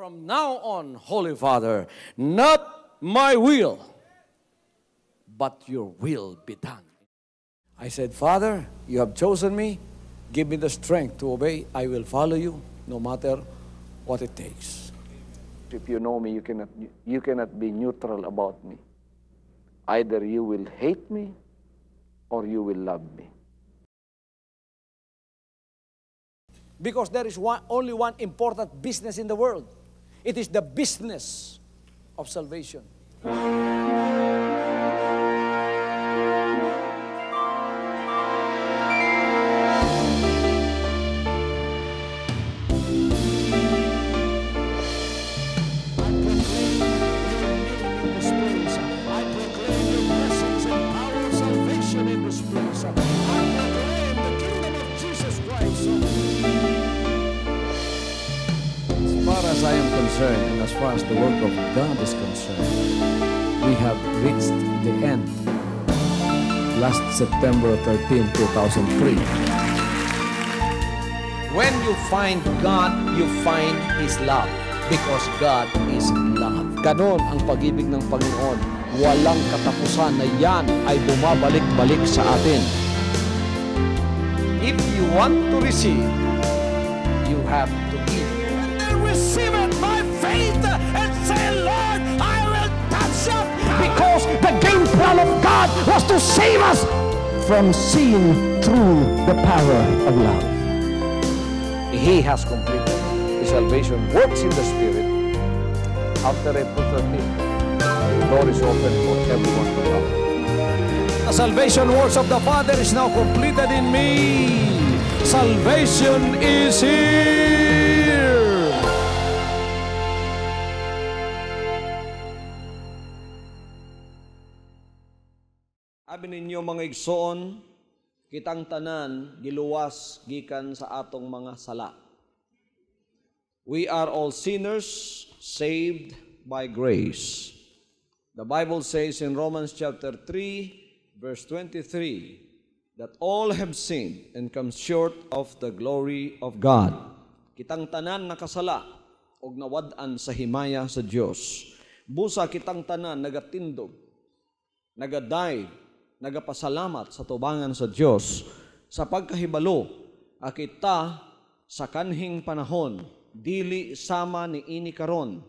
From now on, Holy Father, not my will, but your will be done. I said, Father, you have chosen me. Give me the strength to obey. I will follow you no matter what it takes. If you know me, you cannot be neutral about me. Either you will hate me or you will love me. Because there is only one important business in the world. It is the business of salvation. As I am concerned, and as far as the work of God is concerned, we have reached the end. Last September 13, 2003. When you find God, you find His love. Because God is love. Ganon ang pag-ibig ng Panginoon. Walang katapusan na yan ay bumabalik-balik sa atin. If you want to receive, you have to give. Receive it by faith and say, Lord, I will touch up. Because the game plan of God was to save us from seeing through the power of love. He has completed His salvation works in the Spirit. After April 13th, the door is open for everyone to come. The salvation works of the Father is now completed in me. Salvation is here. Abi ninyo mga igsoon, kitang tanan giluwas gikan sa atong mga sala. We are all sinners saved by grace. The Bible says in Romans chapter 3, verse 23, that all have sinned and come short of the glory of God. Kitang tanan nakasala og nawad-an sa himaya sa Dios. Busa kitang tanan nagatindog, nagaday, nagapasalamat sa tubangan sa Diyos sa pagkahibalo akita sa kanhing panahon dili sama ni ini karon,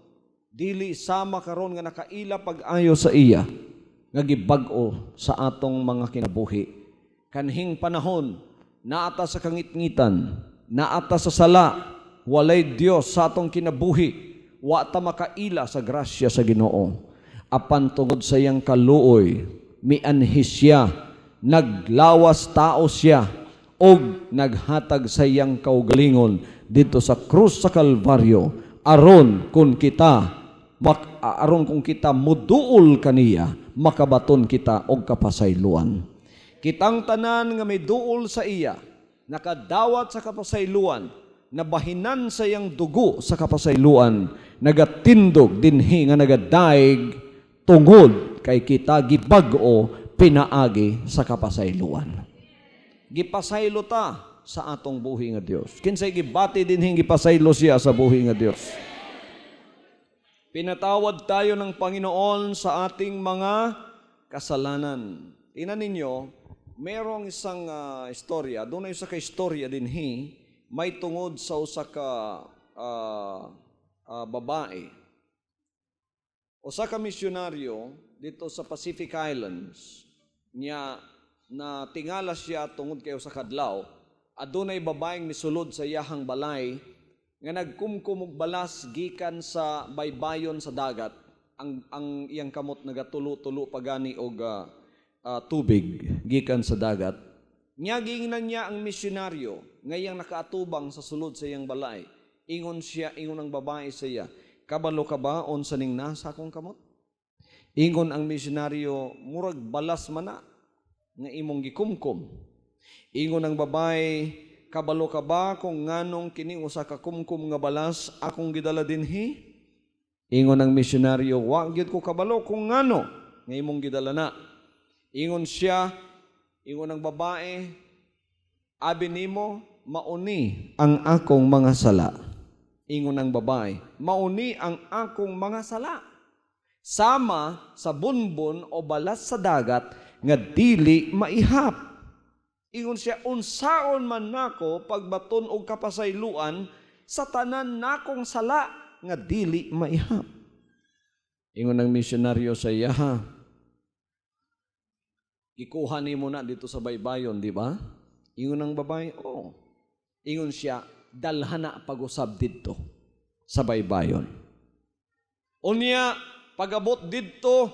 dili sama karon nga nakaila pag-ayo sa iya nga gibag-o sa atong mga kinabuhi. Kanhing panahon naata sa kangitngitan, naata sa sala, walay Dios sa atong kinabuhi, wa ta makaila sa grasya sa Ginoo. Apan tungod sa iyang kaluoy mianhi siya, naglawas tao siya, og naghatag sa iyang kaugalingon dito sa krus sa Kalbaryo, aron kung kita muduol kaniya, makabaton kita og kapasayloan. Kitang tanan nga may duol sa iya, nakadawat sa kapasayloan, nabahinan sa iyang dugo sa kapasayloan, nagatindog dinhi nga nagadaig tungod kay kita gibag-o pinaagi sa kapasayloan. Gipasaylo ta sa atong buhi nga Dios. Kinsay gibati dinhing gipasaylo siya sa buhi nga Dios. Pinatawad tayo ng Panginoon sa ating mga kasalanan. Tingnan ninyo, merong isang istorya, doon ay isa ka istorya dinhi, may tungod sa usa ka babae. Usa ka misyonaryo dito sa Pacific Islands niya na tingala siya tungod kayo sa kadlaw, adunay babaeng misulod sa iyahang balay nga nagkumkum og balas gikan sa baybayon sa dagat. Ang iyang kamot nagatulo-tulo pagani og tubig gikan sa dagat. Nya gingnan niya ang misyonaryo nga iyang nakaatubang sa sulod sa iyang balay. Ingon ang babae sa iya, kabalo ka ba unsa ning nasa akong kamot? Ingon ang misyonaryo, murag balas man na nga imong gikumkum. Ingon ang babae, kabalo ka ba kung nganong kini usa ka kumkum nga balas akong gidala dinhi? Ingon ang misyonaryo, wa gyud ko kabalo kung ngano nga imong gidala na. Ingon ang babae, abi nimo mauni ang akong mga sala. Ingon ng babae, mauni ang akong mga sala. Sama sa bunbon o balas sa dagat nga dili maihap. Ingon siya, unsaon man nako pagbaton og kapasayloan sa tanan nakong sala nga dili maihap. Ingon ng misyonaryo sa iya, ikuha nimo na dito sa baybayon, di ba? Ingon ng babae, oo. Ingon siya, dalhana pag-usab dito sa baybayon. Unya, pag-abot dito,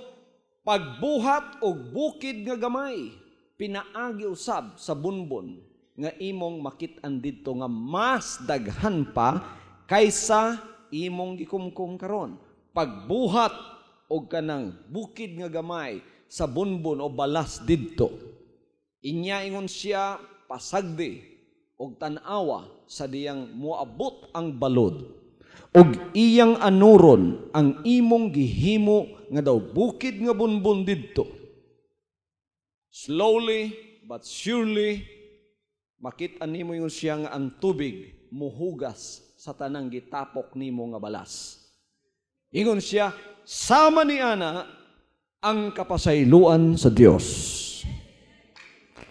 pagbuhat og bukid nga gamay, pinaagi usab sa bunbon nga imong makit-an dito nga mas daghan pa kaysa imong gikumkum karon. Pagbuhat og kanang bukid nga gamay sa bunbon o balas didto. Inya ingon siya pasagdi og tan-awa sa diyang moabot ang balod og iyang anuron ang imong gihimo nga daw bukid nga bunbon didto. Slowly but surely makit-an nimo ingon siya nga ang tubig muhugas sa tanang gitapok nimo nga balas. Ingon siya, sama ni ana ang kapasayloan sa Dios.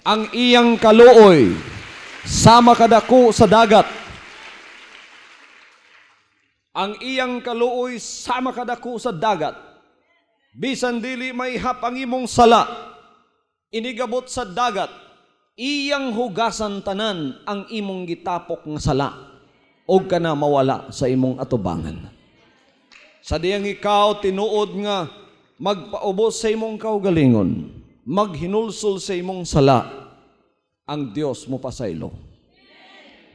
Ang iyang kaluoy sama kadako sa dagat. Ang iyang kaluoy sama kadako sa dagat. Bisan dili maihap ang imong sala, inigabot sa dagat, iyang hugasan tanan ang imong gitapok nga sala, og kana mawala sa imong atubangan. Sa diyang ikaw tinuod nga magpaubos sa imong kaugalingon, maghinulsol sa imong sala, ang Dios mo pasaylo.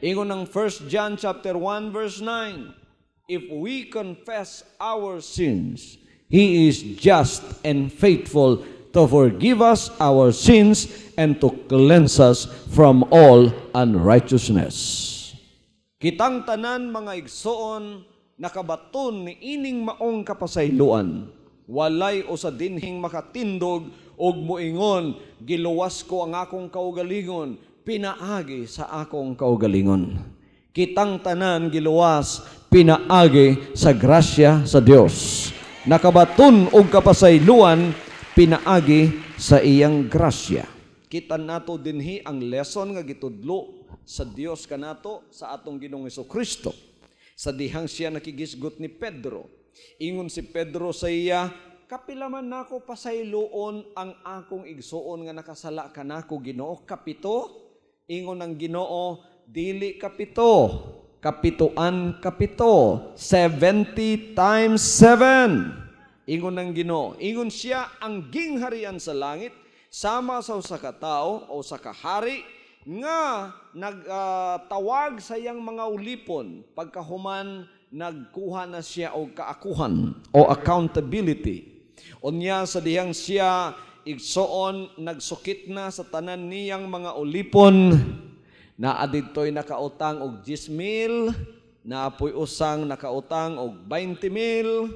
Ingon ng 1 John chapter 1 verse 9, if we confess our sins, He is just and faithful to forgive us our sins and to cleanse us from all unrighteousness. Kitang tanan mga igsoon, nakabaton ni ining maong kapasayloan. Walay o sa dinhing makatindog og moingon, giluwas ko ang akong kaugalingon, pinaagi sa akong kaugalingon. Kitang tanan giluwas, pinaagi sa grasya sa Dios. Nakabaton og kapasayloan, pinaagi sa iyang grasya. Kita nato dinhi ang lesson nga gitudlo sa Dios kanato sa atong Ginoong Hesukristo. Sa dihang siya nakigisgot ni Pedro. Ingon si Pedro sa iya, kapilaman nako pasayloon ang akong igsuon nga nakasala kanako Ginoo, kapito? Ingon ng Ginoo, dili kapito. Kapituan kapito. 70 times 7. Ingon ng Ginoo. Ingon siya, ang gingharian sa langit, sama sa usa ka tao o sa kahari, nga nagtawag sa iyang mga ulipon pagkahuman nagkuha na siya og kaakuhan o accountability. Unya sa dihang siya igsoon nagsukit na sa tanan niyang mga ulipon, na adidtoy nakautang og 10,000, naapoy usang nakautang og 20,000,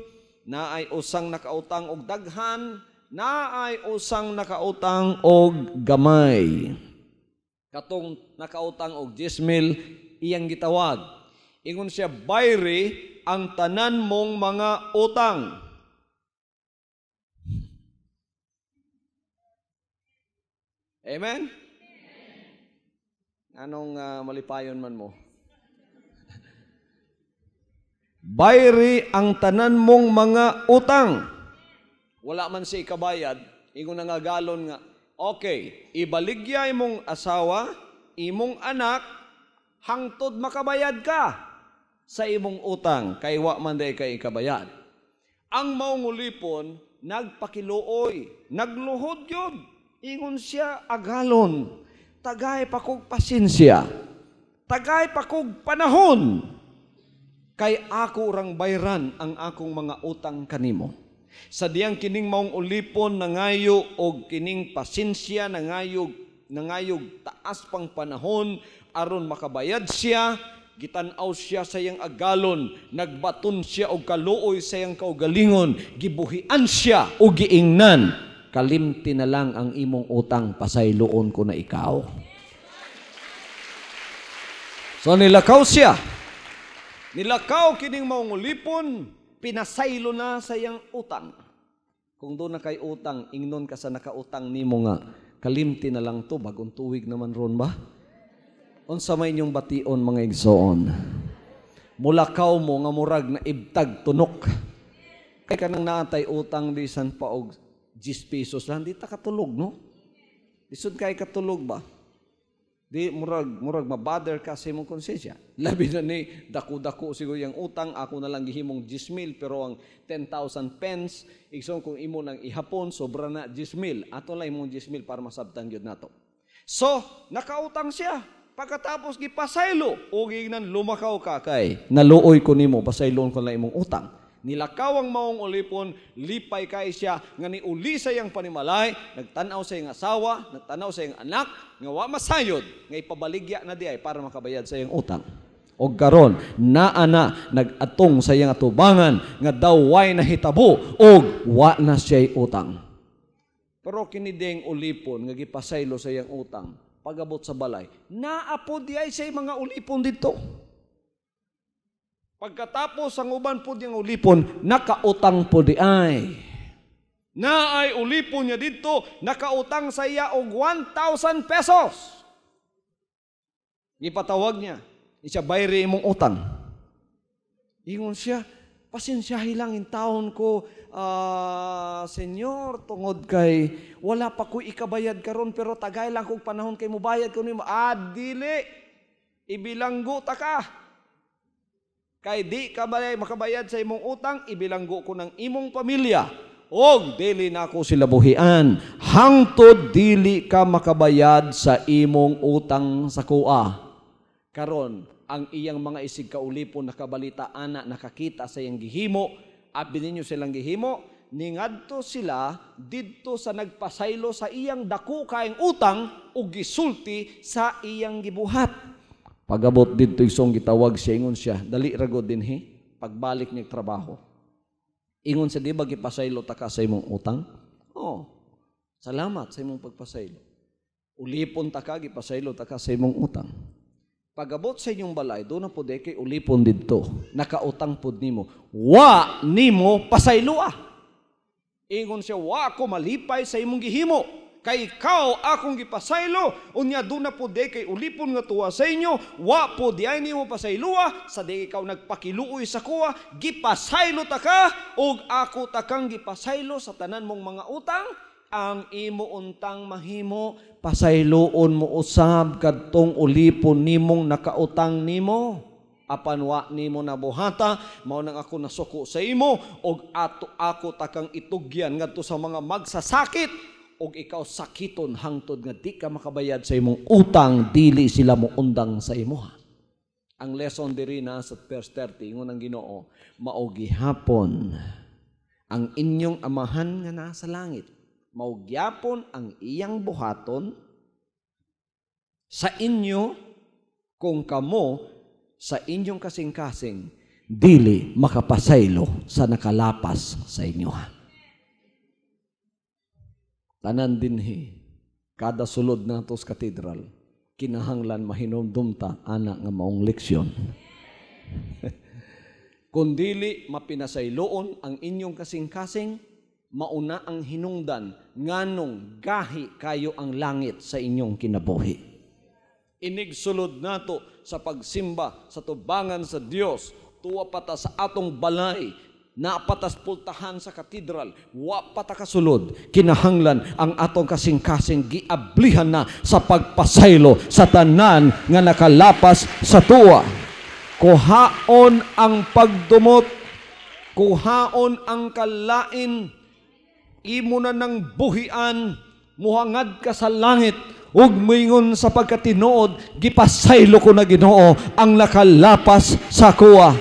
naay usang nakautang og daghan, naay usang nakautang og gamay. Katong nakautang og 10,000, iyang gitawag. Ingon siya, bayri ang tanan mong mga utang. Amen? Anong malipayon man mo? Bayri ang tanan mong mga utang. Wala man siya ikabayad, ingon nga galon nga, okay, ibaligya imong asawa, imong anak, hangtod makabayad ka sa imong utang, kay wa man day kay ikabayad. Ang maungulipon, nagpakiluoy, nagluhod yun. Ingon siya, agalon, tagay pa kog pasensya, tagay pa kog panahon, kay ako rang bayran ang akong mga utang kanimo. Sa diyang kining maong ulipon nangayo og kining pasensya nangayog taas pang panahon aron makabayad siya, gitan-aw siya sa iyang agalon, nagbaton siya og kaluoy sa iyang kaugalingon, gibuhian siya og giingnan, kalimti na lang ang imong utang, pasayloon ko na ikaw. So nilakaw siya. Nilakaw kining maong ulipon, pinasaylo na sa iyang utang. Kung doon na kay utang, ingnon ka sa nakautang nimo nga, kalimti na lang to, bagong tuwig naman ron ba? Unsa may inyong bation mga igsoon. Mulakaw mo nga murag na ibtag tunok. Kay kanang naatay utang bisan pa og 10 pesos lang, di ta katulog, no? Lisod kay katulog ba? Di murag mabother ka sa imong konsensya. Labi na ni dako-dako siguro yung utang, ako na lang gihimong 10,000 pero ang 10,000 pence, igsoon kung imo nang ihapon sobra na 10,000. Ato lang imong 10,000 para masabtan gyud nato. So, nakautang siya. Pagkatapos gipasaylo, o gignan lumakaw ka kay naluoy ko nimo, pasaylon ko lang imong utang. Nilakaw ang maong ulipon, lipay kay siya, nga niuli sa iyang panimalay, nagtanaw sa iyang asawa, nagtanaw sa iyang anak, nga wa masayod, nga ipabaligya na di ay para makabayad sa iyang utang. O karon naa na nagatong sa iyang atubangan, nga daw way nahitabo, og wa na siya'y utang. Pero kinideng ulipon, nga gipasaylo sa iyang utang, pagabot sa balay, naapo di ay siya'y mga ulipon dito. Pagkatapos ang uban po diyang ulipon, nakautang po di ay. Na ay ulipon niya dito, nakautang sa iya og 1,000 pesos. Ipatawag niya, siya bayri imong utang. Ingon siya, pasensyahi lang in taon ko, Senyor, tungod kay, wala pa ko ikabayad karon pero tagay lang kong panahon kay mo bayad ko nimo. Dili, ibilanggo ta ka. Kay di ka makabayad sa imong utang, ibilanggo ko ng imong pamilya. Og dili na ako sila buhian. Hangtod dili ka makabayad sa imong utang sa kuha. Karon, ang iyang mga isig kaulipon nakabalita ana, nakakita sa iyang gihimo, abi ninyo silang gihimo, ningadto sila didto sa nagpasaylo sa iyang dako kaayong utang ug gisulti sa iyang gibuhat. Pagabot dito isong gitawag siya, ingon siya, dali ragod din pagbalik niya trabaho. Ingon siya, di ba gipasaylo ta ka sa imong utang? Salamat sa imong pagpasaylo. Ulipon ta ka, gipasaylo ta ka sa imong utang. Pagabot sa inyong balay, doon na po de kay ulipon dito, nakautang po nimo, wa nimo pasaylo Ingon siya, wa ako malipay sa imong gihimo. Kay ikaw akong gipasaylo, unya doon na po de kay ulipon nga tuwa sa inyo, wa po di ay nimo pasayloa, sa de ikaw nagpakiluoy sa kuha, gipasaylo ta ka, ug ako takang gipasaylo sa tanan mong mga utang, ang imo untang mahimo, pasayloon mo usab kadtong ulipon nimong nakautang nimo. Apan wa nimo nabuhata, mao nang ako nasuko sa imo, ug ako takang itugyan ngadto sa mga magsasakit, og ikaw sakiton hangtod nga di ka makabayad sa imong utang, dili sila mo undang sa imuha. Ang lesson diri na sa verse 30, ingon ang Ginoo, mao gihapon ang inyong amahan nga nasa langit, mao gyapon ang iyang buhaton sa inyo kung kamo sa inyong kasing-kasing dili makapasaylo sa nakalapas sa inyo. Tanan dinhi, kada sulod nato sa katedral, kinahanglan mahinumdumta ana nga maong leksyon. Kung dili mapinasayloon ang inyong kasing-kasing, mauna ang hinungdan nganong gahi kayo ang langit sa inyong kinabuhi. Inigsulod nato sa pagsimba sa tubangan sa Dios, tuwa pata sa atong balay, napatas pultahan sa katedral, wa pata kasulod, kinahanglan ang atong kasing-kasing giablihan na sa pagpasaylo sa tanan nga nakalapas sa tuwa. Kuhaon ang pagdumot, kuhaon ang kalain, imo na ng buhian, muhangad ka sa langit, ug moingon sa pagkatinuod, gipasaylo ko na Ginoo ang nakalapas sa kuwa.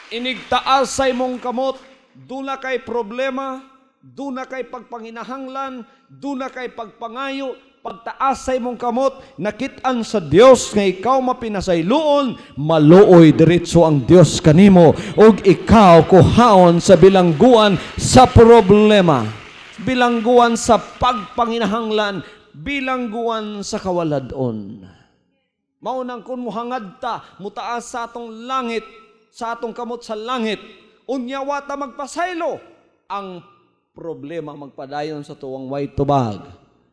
Inigtaas sa imong kamot, duna kay problema, duna kay pagpanginahanglan, duna kay pagpangayo, pagtaas sa imong kamot, nakit-an sa Dios nga ikaw mapinasayloon, maluoy diretso ang Dios kanimo, ug ikaw kuhaon sa bilangguan sa problema, bilangguan sa pagpanginahanglan, bilangguan sa kawaladon. Maunang kun muhangad ta, mutaas sa atong langit, sa atong kamot sa langit, unyawa ta magpasaylo. Ang problema magpadayon sa tuwang way tubag,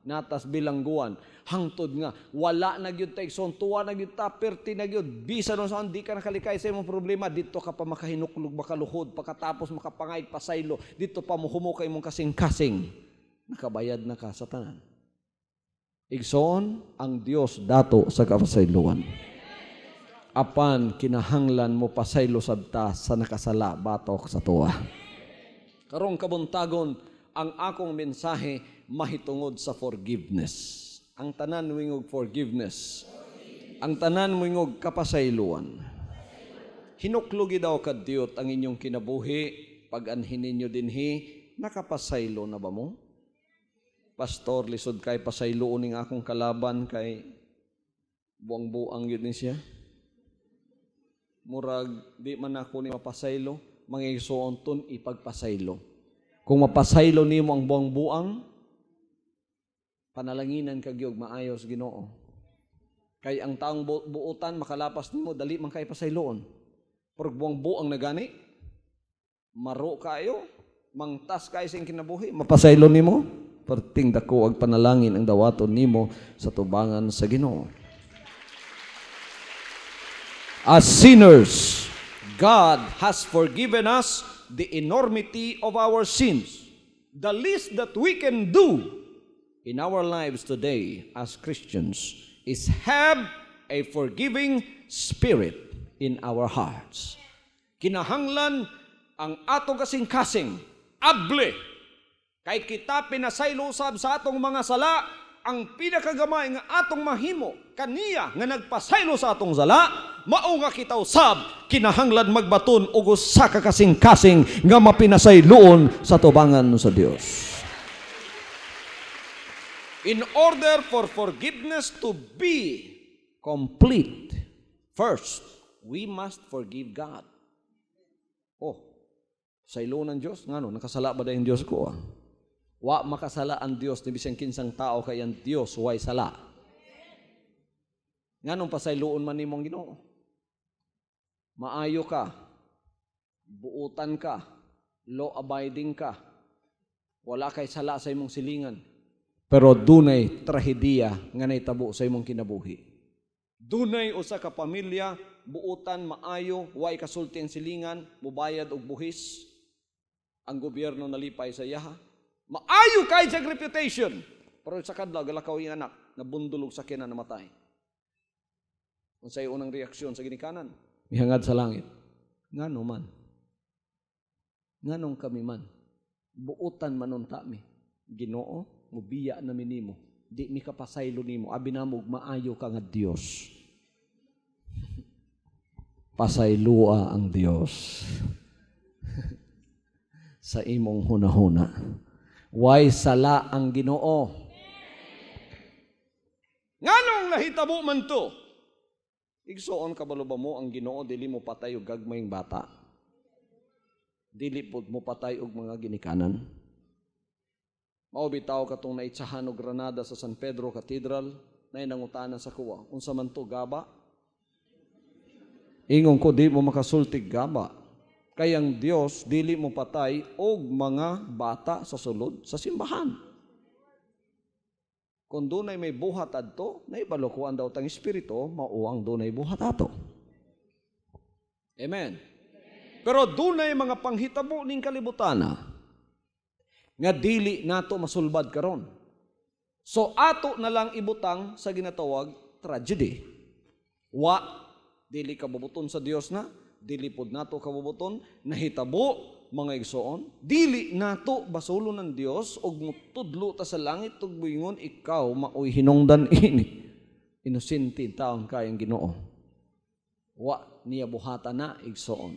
natas bilangguan, hangtod nga, wala na gyud ta igsoon, tuwa na gyud ta, perti na gyud, bisa nun saan, di ka nakalikay sa imong problema, dito ka pa makahinuklog, makaluhod, pagkatapos makapangayag pasaylo, dito pa muhumo ka imong kasing-kasing, nakabayad na ka sa tanan. Igsoon ang Dios dato sa kapasayloan. Apan kinahanglan mo pasaylo sabta sa nakasala batok sa tuwa. Karong kabuntagon, ang akong mensahe mahitungod sa forgiveness. Ang tanan wingog forgiveness. Ang tanan wingog kapasayloan. Hinuklugi daw kadiyot ang inyong kinabuhi, pag-anhin ninyo dinhi, nakapasaylo na ba mo? Pastor, lisod kay pasayloon ning akong kalaban kay buang-buang yun siya. Murag, di man ako ni mapasaylo, mangigsuon ton ipagpasaylo. Kung mapasaylo nimo ang buang-buang, panalanginan kagyog maayos Ginoo. Kay ang taong buutan makalapas nimo dali man kay pasayloon. Pero buang-buang na gani, maro kayo, mangtas kayo sa kinabuhi, mapasaylo nimo, perting dako ag panalangin ang dawaton nimo sa tubangan sa Ginoo. As sinners, God has forgiven us the enormity of our sins. The least that we can do in our lives today as Christians is have a forgiving spirit in our hearts. Kinahanglan ang atong kasing-kasing, able, kay kita pinasaylusab sa atong mga sala, ang pinakagamay nga atong mahimo, kaniya nga nagpasaylo sa atong sala, mao nga kita usab, kinahanglan magbaton og usa ka kasing-kasing nga mapinasayloon sa tubangan sa Dios. In order for forgiveness to be complete, first, we must forgive God. Oh, saylo ng Diyos, ngano, nakasala ba dahil Diyos ko? Wa makasala ang Diyos, ni bisang kinsang tao kay ang Diyos, way sala. Nganong pasayloon man nimong Ginoo? Maayo ka, buutan ka, law-abiding ka, wala kay sala sa imong silingan, pero dunay trahedya nga naitabo sa imong kinabuhi. Dunay usa ka pamilya, buutan, maayo, way kasulti ang silingan, mubayad og buhis, ang gobyerno nalipay sa yaha, maayo kay sa reputation, pero sa kadlaw galakaw yung anak, nabundulog sa kina namatay. Kung sa'yo unang reaksyon sa ginikanan, mihangad sa langit. Ngano man? Nganong kami man? Buutan manon ta mi. Ginoo, mubiya na minimo. Di mi kapasaylo nimo. Abi namog maayo ka nga Dios. Pasaylua ang Dios. Sa imong hunahuna. Way sala ang Ginoo. Nganong nahitabo man to? Igsoon kabalo ba mo ang Ginoo dili mo patay og gagmayng bata? Dili pud mo patay og mga ginikanan? Mao bitaw katong naitsahan og granada sa San Pedro Cathedral, nay nangutanan sa kuwa, unsa man to gaba? Ingon ko di mo makasultig gaba. Kay ang Dios dili mo patay og mga bata sa sulod sa simbahan. Kung dunay may buhat adto, naibalukuan daw tang espiritu, mauang dunay buhat ato. Amen. Pero dunay mga panghitabo ning kalibutana nga dili nato masulbad karon. So ato na lang ibutang sa ginatawag tragedy. Wa dili kabubuton sa Dios na, dili pud nato kabubuton, nahitabo mga igsoon, dili nato basulo ng Dios og mutudlo ta sa langit ug buingon ikaw maoy hinungdan ini. Inosente taon kayang Ginoo. Wa niya buhata na igsoon.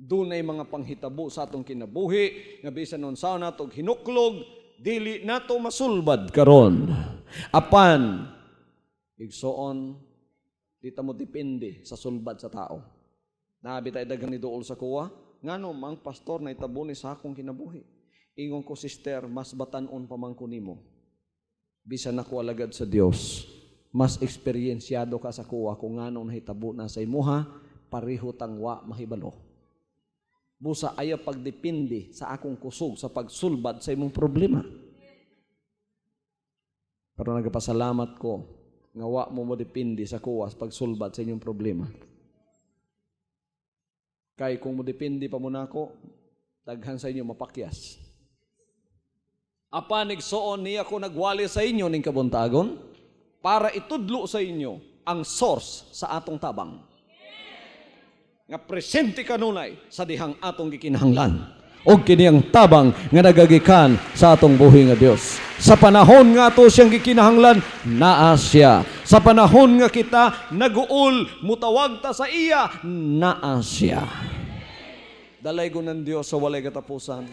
Dunay mga panghitabo sa atong kinabuhi nga bisan unsa nato hinuklog, dili nato masulbad karon. Apan igsoon di ta mo depende sa sulbad sa tao. Nabi tay dagan ni duol sa kuwa. Ngano mang pastor na itabo ni sa akong kinabuhi. Ingon ko sister, mas batanon pa man ko nimo. Bisan ako alagad sa Dios, mas eksperyensyado ka sa kuha kung anong nahitabo na sa imuha, pareho tangwa mahibalo. Busa ayaw pagdepende sa akong kusog sa pagsulbad sa imong problema. Pero nagpasalamat ko, nga wa mo depende sa kuha sa pagsulbad sa inyong problema. Kay kung mo depende pa muna ako, daghan sa inyo mapakyas. Apan nigsuon niya ko nagwali sa inyo ning kabuntagon para itudlo sa inyo ang source sa atong tabang. Nga presente kanunay sa dihang atong gikinahanglan. O kiniyang tabang nga nagagikan sa atong buhi nga Dios. Sa panahon nga ato siyang gikinahanglan, naa siya. Sa panahon nga kita naguol, mutawag ta sa iya, naa siya. Dalay ko ng Diyos sa walay katapusan.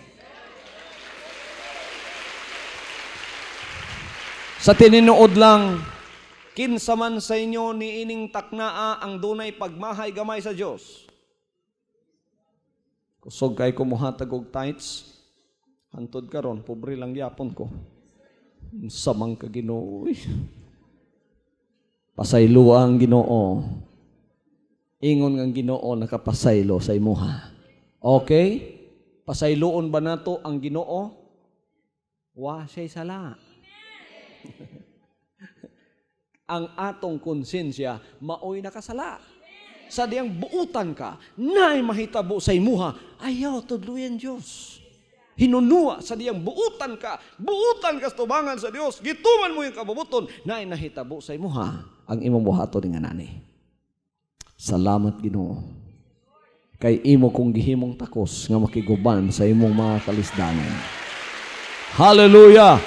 Sa tininuod lang, kinsa man sa inyo ni ining taknaa ang dunay pagmahay gamay sa Dios. Kusog kay kumuhatag og tithes, hantod karon pobre lang yapon ko. Samang ka Ginoo. Pasaylo ang Ginoo. Ingon nga Ginoo nakapasaylo sa imuha. Okay? Pasayloon ba nato ang Ginoo? Wa siya'y sala. Ang atong konsensya maoy nakasala. Sa diyang buutan ka, naay mahitabo sa imuha, ayaw tudluyan Diyos. Hinunua sa diyang buutan ka sa tubangan sa Diyos, gituman mo yung kabubuton, naay nahitabo sa imuha, ang imong buhato nga nani. Salamat Ginoo. Kay imo kong gihimong takos nga makiguban sa imong mga kalisdanan. Hallelujah!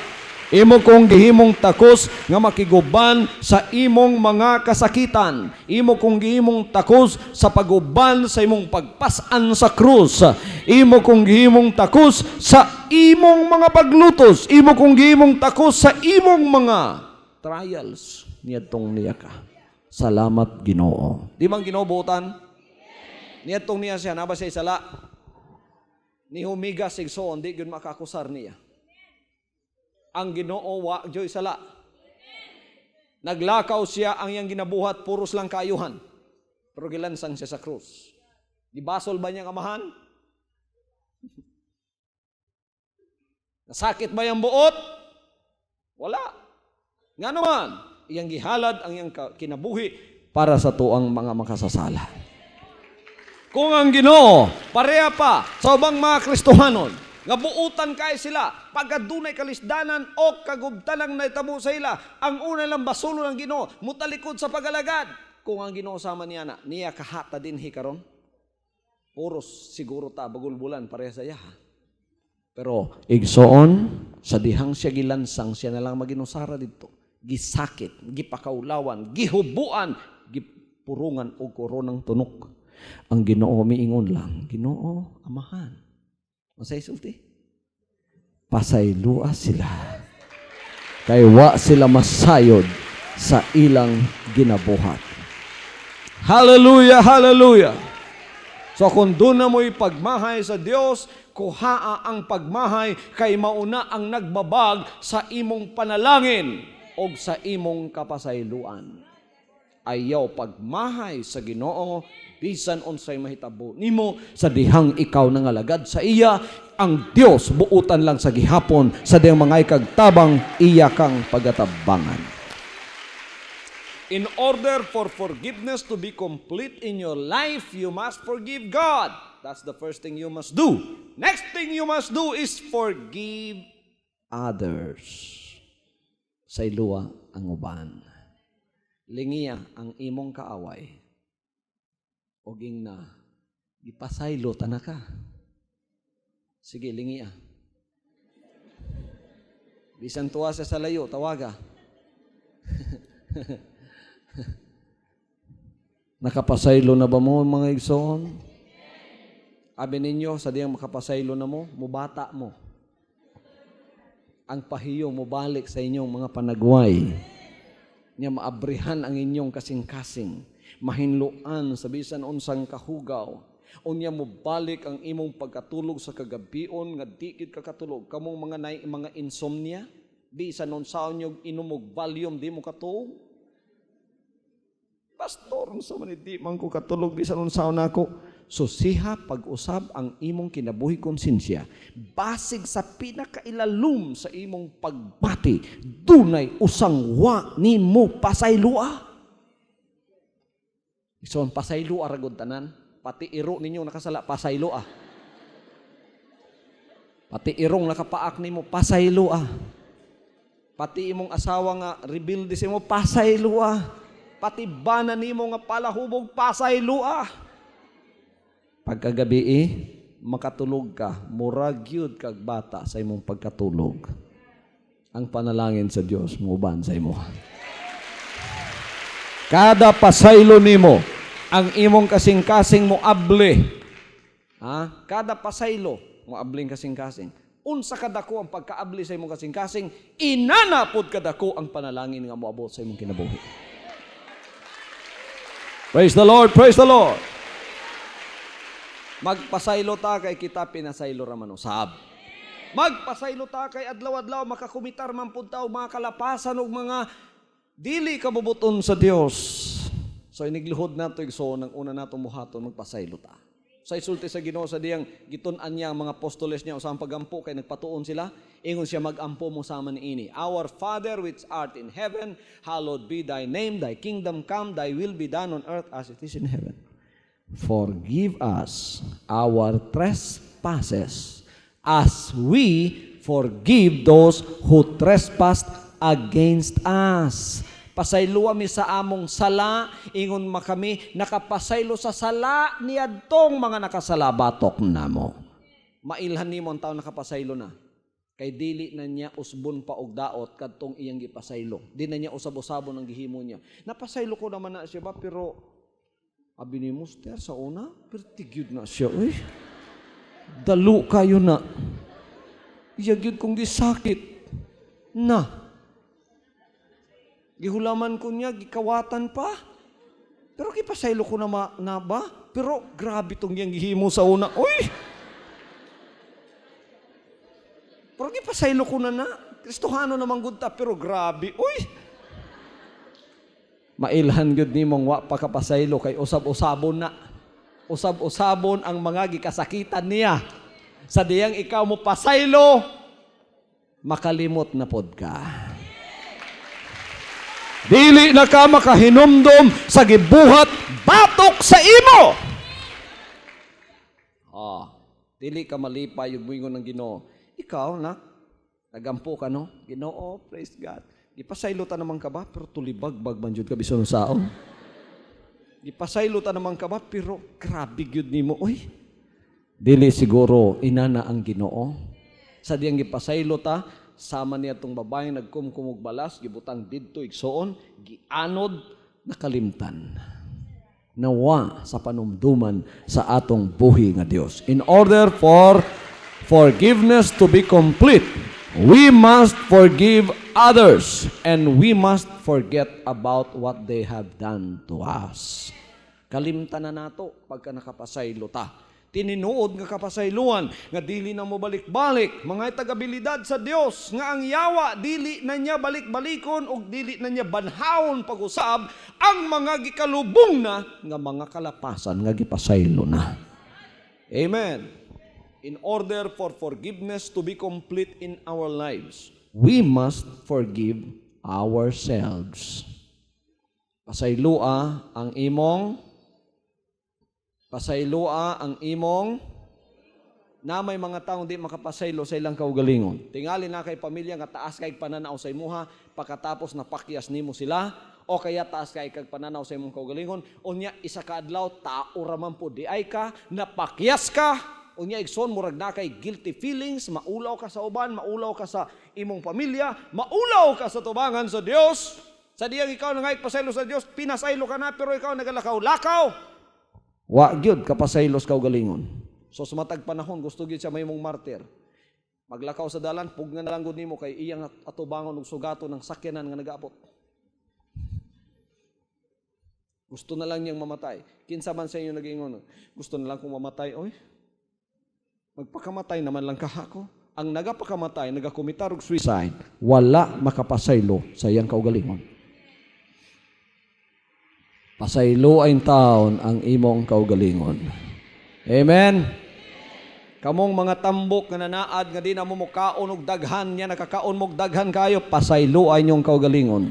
Imo kong gihimong takos nga makiguban sa imong mga kasakitan. Imo kong gihimong takos sa paguban sa imong pagpasan sa krus. Imo kong gihimong takos sa imong mga paglutos. Imo kong gihimong takos sa imong mga trials. Niyadtong niya ka. Salamat Ginoo. Di man Ginoo buutan? Niyadtong niya siya, naba siya isala. Ni humiga sigsoon, di yun makakusar niya. Ang Ginoo wa joy sala. Naglakaw siya ang iyang ginabuhat, puros lang kaayuhan. Pero gilansang siya sa krus. Gibasol ba niyang amahan? Nasakit ba yung buot? Wala. Nga naman, iyang gihalad ang iyang kinabuhi para sa tuang mga makasasala. Kung ang Ginoo pareha pa sa ubang mga Kristohanon, nga buutan kay sila, pagkadunay kalisdanan o kagubtanang naitabo sa ila, ang una lang basulo ng Ginoo, mutalikod sa pagalagad. Kung ang Ginoo sama niya niya kahata din hikaron, puros siguro ta bagulbulan pareha sa iya. Pero igsoon, sa dihang siya gilansang, siya na lang maginusara dito. Gisakit, gipakaulawan, gihubuan, gipurungan o koronang tunok. Ang Ginoo miingon lang, Ginoo, amahan. Masay sulti. Pasaylua sila. Kay wa sila masayod sa ilang ginabuhat. Hallelujah, hallelujah. So kung doon na mo'y pagmahay sa Diyos, kuhaa ang pagmahay kay mauna ang nagbabag sa imong panalangin o sa imong kapasayluan. Ayaw pagmahay sa Ginoo, bisan unsay mahitabo nimo sa dihang ikaw nangalagad sa iya, ang Dios buutan lang sa gihapon sa dihang mga ikagtabang iya kang pagatabangan. In order for forgiveness to be complete in your life, you must forgive God. That's the first thing you must do. Next thing you must do is forgive others. Sa iluwa ang uban. Lingiya ang imong kaaway. Oging na, ipasaylo tanaka. Sige, lingiya. Bisan tuwa sa layo, tawaga. Nakapasaylo na ba mo mga igsoon? Abi ninyo, sa diyang makapasaylo na mo, mubata mo. Ang pahiyo mo balik sa inyong mga panagway. Niya maabrihan ang inyong kasing-kasing. Mahinluan sa bisan unsang kahugaw. Unya mo balik ang imong pagkatulog sa kagabion nga dikit kakatulog. Kamong mga insomnia, bisan unsaon yung inumog volume di mo katulog. Pastor, sa maniti man ko katulog bisan unsaon nako. Susiha pag-usab ang imong kinabuhi konsensya. Basig sa pinakailalum sa imong pagbati, dunay usang wa nimo pasaylua. Ison pasaylua ra gud tanan. Pati iro ninyo nakasala pasaylua. Pati irong nakapaak nimo pasaylua. Pati imong asawa nga rebuild sa imo pasaylua. Pati bana nimo nga palahubog pasaylua. Pagkagabi makatulog ka, murag yun kag bata sa imong pagkatulog. Ang panalangin sa Dios muban sa imo. Kada pasaylo nimo, ang imong kasing-kasing mo able. Ha? Kada pasaylo mo abling kasing-kasing. Unsa kadako ang pagkaabli sa imong kasing-kasing, inanapod kadako ang panalangin nga moabot sa imong kinabuhi. Praise the Lord, praise the Lord. Magpasaylo ta kay kita pinasaylo ra man usab. Magpasaylo ta kay adlaw-adlaw makakumitar man pud ta og mga kalapasan ug mga dili kabubuton sa Dios. So inigluhod nato igsoon ang una nato muhaton magpasaylo ta. Sa isulti sa Ginoo sa diyang gitun-an niya ang mga apostoles niya usang pagampo kay nagpatuon sila, ingon siya magampo mo sama niini. Our Father which art in heaven, hallowed be thy name, thy kingdom come, thy will be done on earth as it is in heaven. Forgive us our trespasses as we forgive those who trespass against us. Pasaylo mi sa among sala, ingon makami nakapasaylo sa sala niadtong mga nakasalabatok namo. Mailhan nimo ang tawo nakapasaylo na. Kay dili na niya usbon pa og daot kadtong iyang gipasaylo. Di na niya usab-usabon ang gihimo niya. Napasaylo ko naman na siya ba pero abi ni Muster sa una, pertigyud na siya. Uy, dalo kayo na. Iyagyud kong gisakit. Na. Gihulaman ko niya, gikawatan pa. Pero kipasaylo ko na ba? Pero grabe itong yang gihimo sa una. Uy! Pero gipasaylo ko na. Kristohano naman gudta, pero grabe. Uy! Mailhan yun ni mong wa pakapasaylo kay usab-usabon na. Usab-usabon ang mga gikasakitan niya. Sa diyang ikaw mo pasaylo, makalimot na pod ka. Dili na ka makahinumdom sa gibuhat batok sa imo. Dili ka malipay yung buingon ng Ginoo. Ikaw na, nagampo ka no? Ginoo, praise God. Ipasaylo ta naman ka ba, pero tulibag-bag man jud ka bisan saon. Ipasaylo ta naman ka ba, pero grabe gyud nimo. Uy, dili siguro inana ang Ginoo. Sa diyang gipasaylo ta, sama niya itong babaeng nagkumkumog balas, gibutang didto igsoon, gianod, nakalimtan. Nawa sa panumduman sa atong buhi nga Dios. In order for forgiveness to be complete, we must forgive others and we must forget about what they have done to us. Kalimtan na nato pagka nakapasaylo ta. Tininuod nga kapasayluan, nga dili na mo balik-balik, mga tagabilidad sa Dios, nga ang yawa, dili na niya balik-balikon, o dili na niya banhaon pag-usab, ang mga gikalubong na, nga mga kalapasan, nga gipasaylo na. Amen. In order for forgiveness to be complete in our lives, we must forgive ourselves. Pasaylua ang imong na may mga taong di makapasaylo sa ilang kaugalingon. Tingali na kay pamilya nga taas kay pananaw sa imuha, pagkatapos napakyas nimo sila, o kaya taas kay kag pananaw sa imong kaugalingon, unya isa ka adlaw tao raman po di ay ka, napakyas ka, unya igsoon murag na kay guilty feelings, maulaw ka sa uban, maulaw ka sa imong pamilya, maulaw ka sa tubangan sa Dios. Sa diyang ikaw nangayik pasaylo sa Dios, pinasaylo ka na pero ikaw nagalakaw-lakaw. Wa gyud kapasaylos kaugalingon. So sumatag panahon gusto gyud siya mahimong martir. Maglakaw sa dalan pugna na lang gud nimo kay iyang atubangon og sugato ng sakyanan nga nagaabot. Gusto na lang niyang mamatay. Kinsa man sa inyo nag-ingon, gusto na lang kong mamatay, oy. Magpakamatay naman lang kahako. Ang nagapakamatay, nagakomitar og suicide, wala makapasaylo sa iyang kaugalingon. Pasaylo ay taon ang imong kaugalingon. Amen. Kamong mga tambok nga nanaad nga di na mo mukaon og daghan niya nakakaon mo og daghan kayo, pasaylo ay inyong kaugalingon.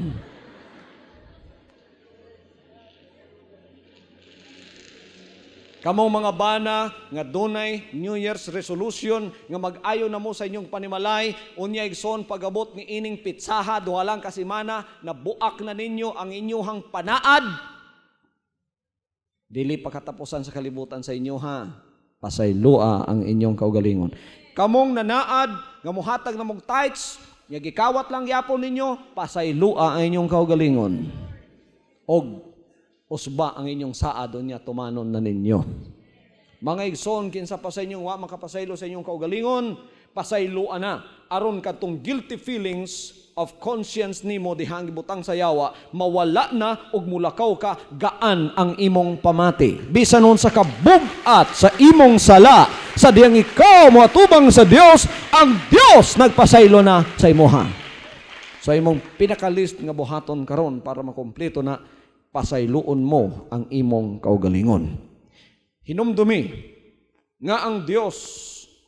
Kamong mga bana nga dunay New Year's resolution nga mag-ayo na mo sa inyong panimalay, unya igsoon pagabot ni ining pitsaha duha lang ka semana na buak na ninyo ang inyong panaad. Dili pa katapusan sa kalibutan sa inyo ha. Pasaylua ang inyong kaugalingon. Kamong nanaad nga mohatag na mong tithes, nga gikawat lang yapon ninyo, pasaylua ang inyong kaugalingon. Og usba ang inyong saad niya tumanon na ninyo. Mga igsoon kinsa pa sa inyong wa makapasaylo sa inyong kaugalingon, pasayloan na aron katong guilty feelings of conscience nimo dihang gibutang sa yawa mawala na ug mulakaw ka gaan ang imong pamati. Bisan nun sa kabug-at sa imong sala sa diyang ikaw moatubang sa Dios, ang Dios nagpasaylo na sa imuha. Sa imong pinakalist nga buhaton karon para makumpleto na pasayloon mo ang imong kaugalingon. Hinumdumi nga ang Dios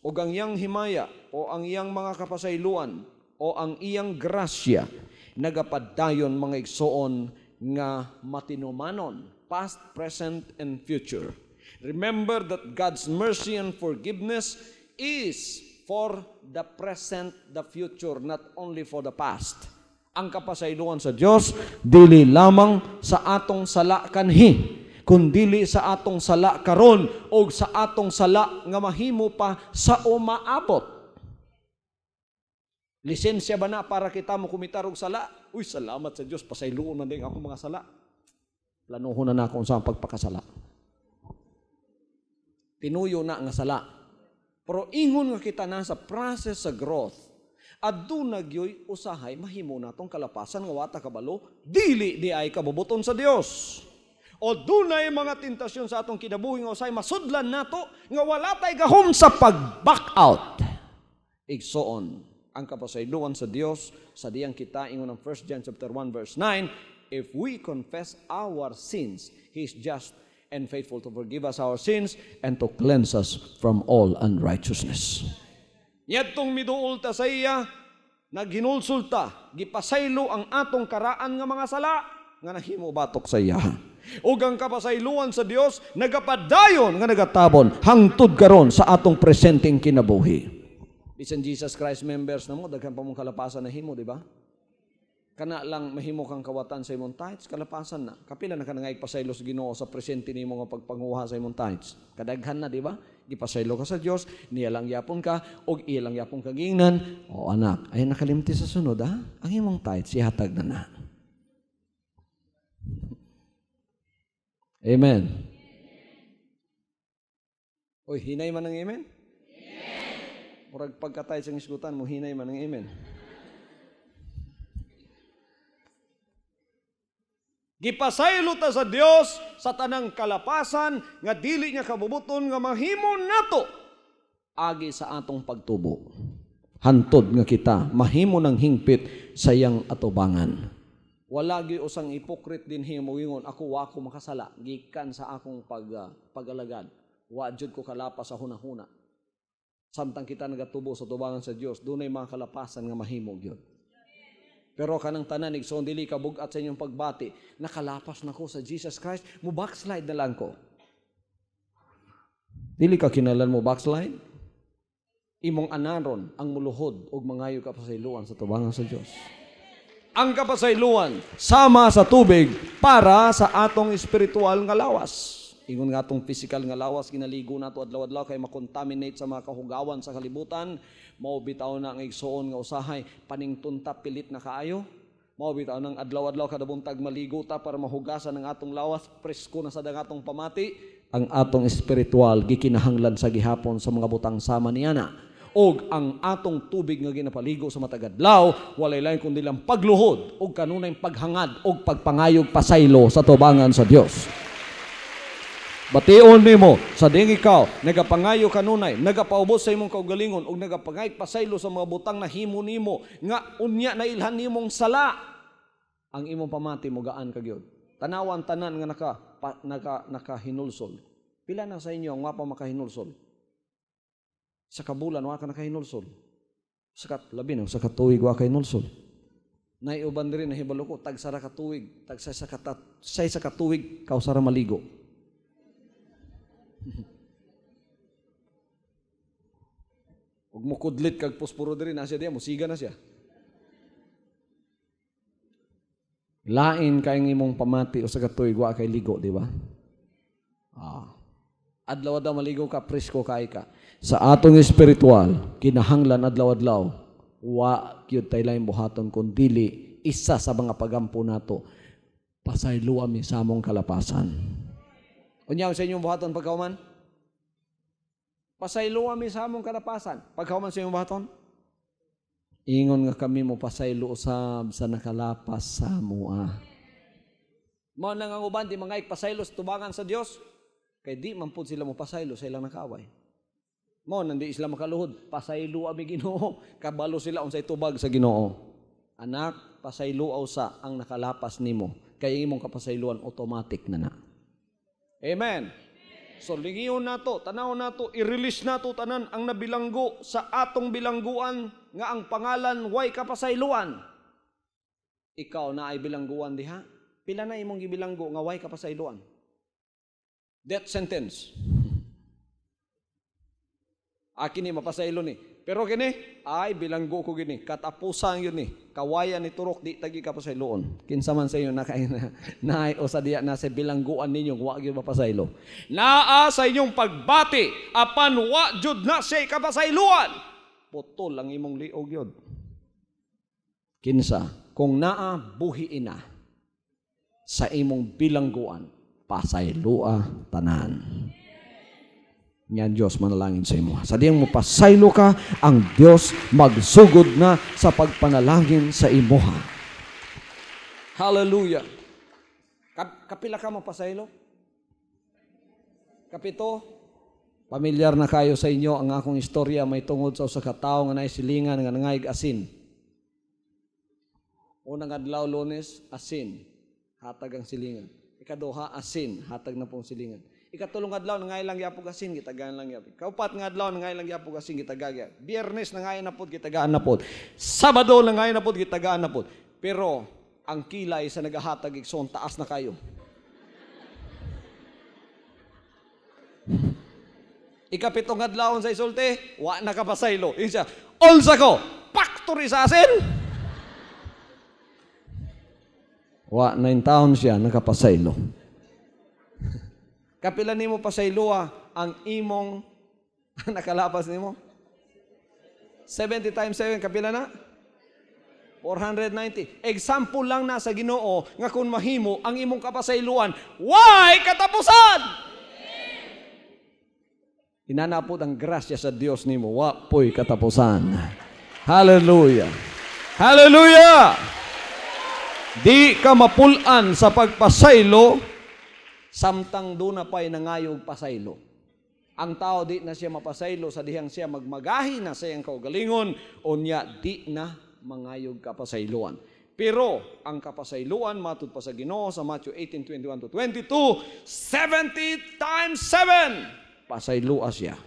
o ang iyang himaya o ang iyang mga kapasayluan o ang iyang grasya nagapadayon mga igsoon nga matinumanon, past, present, and future. Remember that God's mercy and forgiveness is for the present, the future, not only for the past. Ang kapasayloan sa Dios dili lamang sa atong sala kanhi, kundili sa atong sala karon o sa atong sala nga mahimo pa sa umaabot. Lisensya ba na para kita mo kumitar og sala? Uy, salamat sa Dios, pasayloon man din ako mga sala. Planuhon na akong sa pagpakasala. Tinuyo na nga sala. Pero ingon nga kita na sa process sa growth. Aduna gyoy usahay mahimo natong kalapasan nga wata kabalo dili di ay kabubuton sa Dios. O dunay mga tentasyon sa atong kinabuhi nga usahay masudlan nato nga wala tay gahom sa pag-back out. Igsoon ang kapasayloan sa Dios sa diyang kita ingon ng 1 John chapter 1 verse 9, if we confess our sins, He is just and faithful to forgive us our sins and to cleanse us from all unrighteousness. Yadtong miduol ta sa iya, naghinulsulta, gipasaylo ang atong karaan nga mga sala, nga nahimo batok sa iya. Ug ang kapasayloan sa Dios, nagapadayon nga nagatabon, hangtod karon sa atong presenteng kinabuhi. Bisan Jesus Christ members na mo, daghan pa mong kalapasan na himo, di ba? Kana lang mahimo kang kawatan sa imong tithes, kalapasan na. Kapila na ka nga ipasaylo sa Ginoo sa presente nimo nga pagpanguha sa imong tithes. Kadaghan na, di ba? Ipasaylo ka sa Dios, niya lang yapon ka, og iya lang yapon ka gingnan. O anak, ay nakalimti sa sunod ha? Ang imong tithes, ihatag na na. Amen. Oy, hinay man ng amen? Amen. Murag pagkatay sa isgutan mo, hinay man ng amen. Gipasaylo ta sa Dios sa tanang kalapasan nga dili niya kabubuton nga mahimo nato agi sa atong pagtubo. Hantod nga kita mahimo ng hingpit sa iyang atubangan. Wala gyud usang hipokrit din himo ingon ako wa ko makasala gikan sa akong pagalagad. Wa jud ko kalapas sa hunahuna. Samtang kita nagatubo sa tubangan sa Dios, dunay mga kalapasan nga mahimo gyud. Pero kanang tanan igsoon dili ka bugat sa inyong pagbati, nakalapas na ko sa Jesus Christ, mo backslide na lang ko. Dili ka kinalan mo backslide? Imong anaron ang muluhod ug mangayo ka pasayloan sa tubangan sa Dios. Ang kapasayloan sama sa tubig para sa atong espiritual nga lawas. Ingon nga atong physical nga lawas ginaligo nato adlaw-adlaw kay makontaminate sa mga kahugawan sa kalibutan. Mao bitaw na ang igsoon nga usahay paningtunta pilit na kaayo. Mao bitaw nang adlaw-adlaw kada buntag maligo ta para mahugasan ang atong lawas, presko na sa dangatong pamati. Ang atong espiritual gikinahanglan sa gihapon sa mga butang sama niyana. Og ang atong tubig nga ginapaligo sa matag adlaw walay lain kundi lang pagluhod og kanunay paghangad og pagpangayog pasaylo sa tubangan sa Dios. Bation nimo sa ding ikaw nagapangayo kanunay, nagapaubos sa imong kaugalingon ug nagapangay pasaylo sa mga butang na himo nimo nga unya na ilhan nimong sala, ang imong pamati mo gaan kagyud. Tanawan tanan nga nakahinulsol. Pila na sa inyo ang wapa makahinulsol? Sa kabulan wa ka nakahinulsol. Labi na sa katuig wa ka hinulsol. Naiuban rin na hibalo ko tagsara ka tuig, tagsay sa katuig kausara maligo. Ug mo kudlit kag posporo diri na siya diya, musiga na siya. Lain kay imong pamati o sa katuig wa kay ligo, di ba? Adlaw daw maligo ka, presko kay ka. Sa atong espiritual, kinahanglan adlaw-adlaw, wa gyud tay lain buhaton kun dili isa sa mga pagampo nato. Pasaylo ami sa among kalapasan. Unyaw sa inyong buhaton pagkauman? Pasaylo ami sa among kalapasan. Pagkauman sa inyong buhaton? Ingon nga kami mo pasaylo usab sa nakalapas sa mua. Mao nang ang uban di mangayik pasaylo sa tubangan sa Dios. Kay di man pud sila mo pasaylo sa ilang nakaaway. Mao nang di sila makaluhod, pasaylo ami Ginoo, kabalo sila unsay tubag sa Ginoo. Anak, pasaylo sa ang nakalapas nimo. Kay imong kapasayloan automatic na. Amen. So lingiyon nato, tanaw nato, i-release nato tanan ang nabilanggo sa atong bilangguan nga ang pangalan way kapasayloan. Ikaw na ay bilangguan diha. Pila na imong gibilanggo nga way kapasayloan? Death sentence. Akin ni mapasaylo ni. Pero kini ay bilanggo ko gini. Katapusan yun ni. Kawayan ni turok di tagi kapasayloon. Kinsa man sa inyo na o sa diya na sa bilangguan ninyo wa gyud mapasaylo. Naa sa inyong pagbati apan wa jud na say kapasayloan. Putol ang imong liog yun. Kinsa kung naa buhi ina sa imong bilangguan pasaylua tanan. Nga Diyos manalangin sa imo. Sa diyang mo pasaylo ka, ang Diyos magsugod na sa pagpanalangin sa imoha. Hallelujah. Kapila ka mo pasaylo? Kapito, pamilyar na kayo sa inyo ang akong istorya may tungod sa usa ka tawo nga naisilingan nga nangayig asin. Unang adlaw Lunes, asin, hatag ang silingan. Ikaduha, asin, hatag na pong silingan. Ikatulong adlaw, nangay lang yapog asin, gitagaan lang yapog. Kaupat nga adlaw, nangay lang yapog asin, gitagaan. Biyernes, nangay na pod, gitagaan na pod. Sabado, nangay na pod, gitagaan na pod. Pero, ang kilay sa nagahatag, ikson, taas na kayo. Ikapitong adlaw sa isulti, wa nakapasaylo. Yung siya, olsa ko, factory sa asin. Wa 9 taon siya nakapasaylo. Kapila nimo pasayloa ang imong nakalapas nimo? 70 times 7 kapila na? 490. Example lang na sa Ginoo nga kung mahimo ang imong kapasayloan, why katapusan? Inanapod ang grasya sa Dios nimo, wa poy katapusan. Hallelujah. Hallelujah. Di ka mapulan sa pagpasaylo, samtang doon na pa'y nangayog pasaylo. Ang tao di na siya mapasaylo sa dihang siya magmagahi na sa iyang kaugalingon, o niya di na mangayog kapasayloan. Pero ang kapasayloan, matud pa sa Ginoo sa Matthew 18:21-22, 70 times 7, pasayloa siya.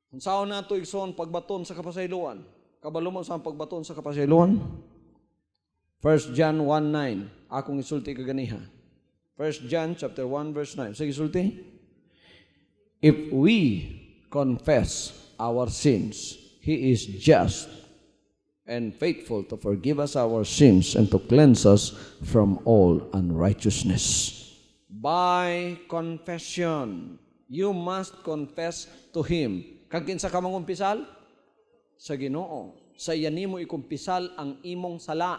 Kung saan na ito igsoon pagbaton sa kapasayloan? Kabalo mo sa pagbaton sa kapasayloan? 1 John 1:9. Akong isulti kaganiha. 1 John chapter 1 verse 9. Sige isulti. If we confess our sins, He is just and faithful to forgive us our sins and to cleanse us from all unrighteousness. By confession, you must confess to Him. Kaginsa ka mangumpisal? Sa Ginoo. Sa iya nimo ikumpisal ang imong sala.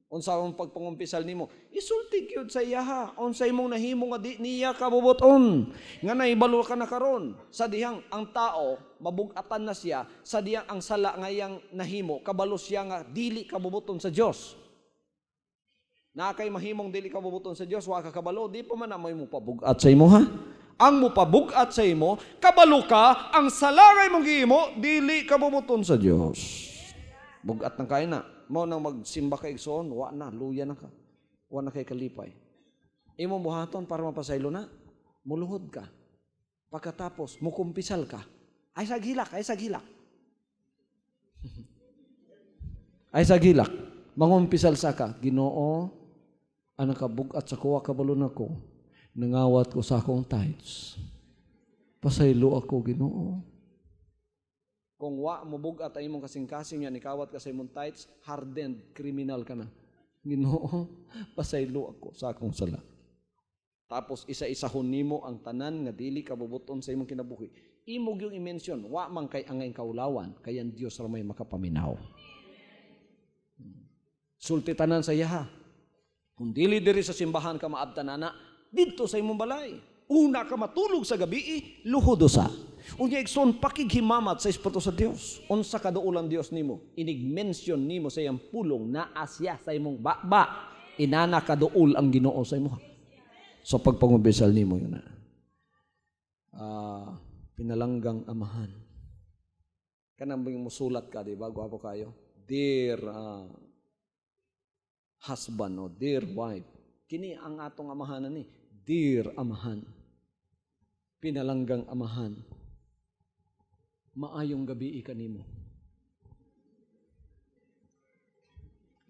Unsa ang pagpangumpisal nimo? Isulti gyud sa iya ha. Unsa imong nahimo nga di niya kabubuton. Nga naibalo ka na karon. Sa dihang ang tao mabug-atan na siya, sa dihang ang sala nga iyang nahimo, kabalo siya nga dili kabubuton sa Dios. Na kay mahimong dili kabubuton sa Dios, wa ka kabalo, di pa man na mo pabug-at sa imo ha. Ang mupabug-at sa imo, kabalo ka, ang salangay mong gihimo, dili kabubuton sa Dios. Bugat na kayo na. mo nang magsimba ka igsoon, wa na, luya na ka. Wa na kay kalipay. Imo buhaton para mapasaylo na, muluhod ka. Pagkatapos, mukumpisal ka. Ay sagilak. Ay sagilak. Mangumpisal sa ka, Ginoo, anak kabugat sa kuwa kabalon ako, nangawat ko sa akong tithes. Pasaylo ako, Ginoo. Kung wa mo bugat ay imong kasing-kasing yan, ikawat ka sa imong tithes, hardened, criminal ka na. Ginoo, pasaylo ako sa akong sala. Tapos isa-isahon nimo ang tanan nga dili kabubuton sa imong kinabuhi. Imog yung i-mention, wa man kay angay kaulawan, kay ang Dios ra may makapaminaw. Sulti tanan sa iya ha. Kung dili diri sa simbahan ka maabtanana, didto sa imong balay. Una ka matulog sa gabi, luhod sa. Unya igsoon pakighimamat sa Espiritu sa Dios. Unsa kaduulan Dios nimo? Inig-mention nimo sa iyang pulong na asya sa imong baba. Inana kaduol ang Ginoo sa imo. So pagpangubisal nimo yun na. Pinalanggang amahan. Kanang musulat ka, di ba? Gwapo kayo. Dear husband o dear wife. Kini ang atong amahanan ni. Dear amahan. Pinalanggang amahan. Maayong gabi kanimo.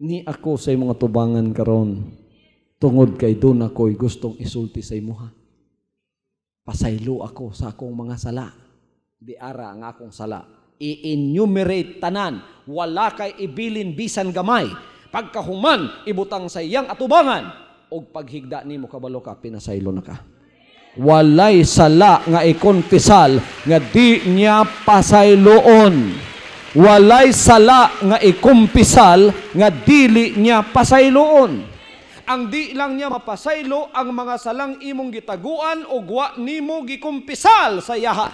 Ni ako sa mga tubangan karon, tungod kay doon ako'y gustong isulti sa imuha. Pasaylo ako sa akong mga sala. Di ara ang akong sala. I-enumerate tanan. Wala kay ibilin bisan gamay. Pagkahuman, ibutang sa iyang atubangan. O paghigda ni mo kabalo ka, pinasaylo na ka. Walay sala nga ikonfisal nga di niya pasayloon. Walay sala nga ikumpisal nga dili niya pasayloon. Ang di lang niya mapasaylo ang mga salang imong gitaguan o wa nimo gikumpisal sa yaha.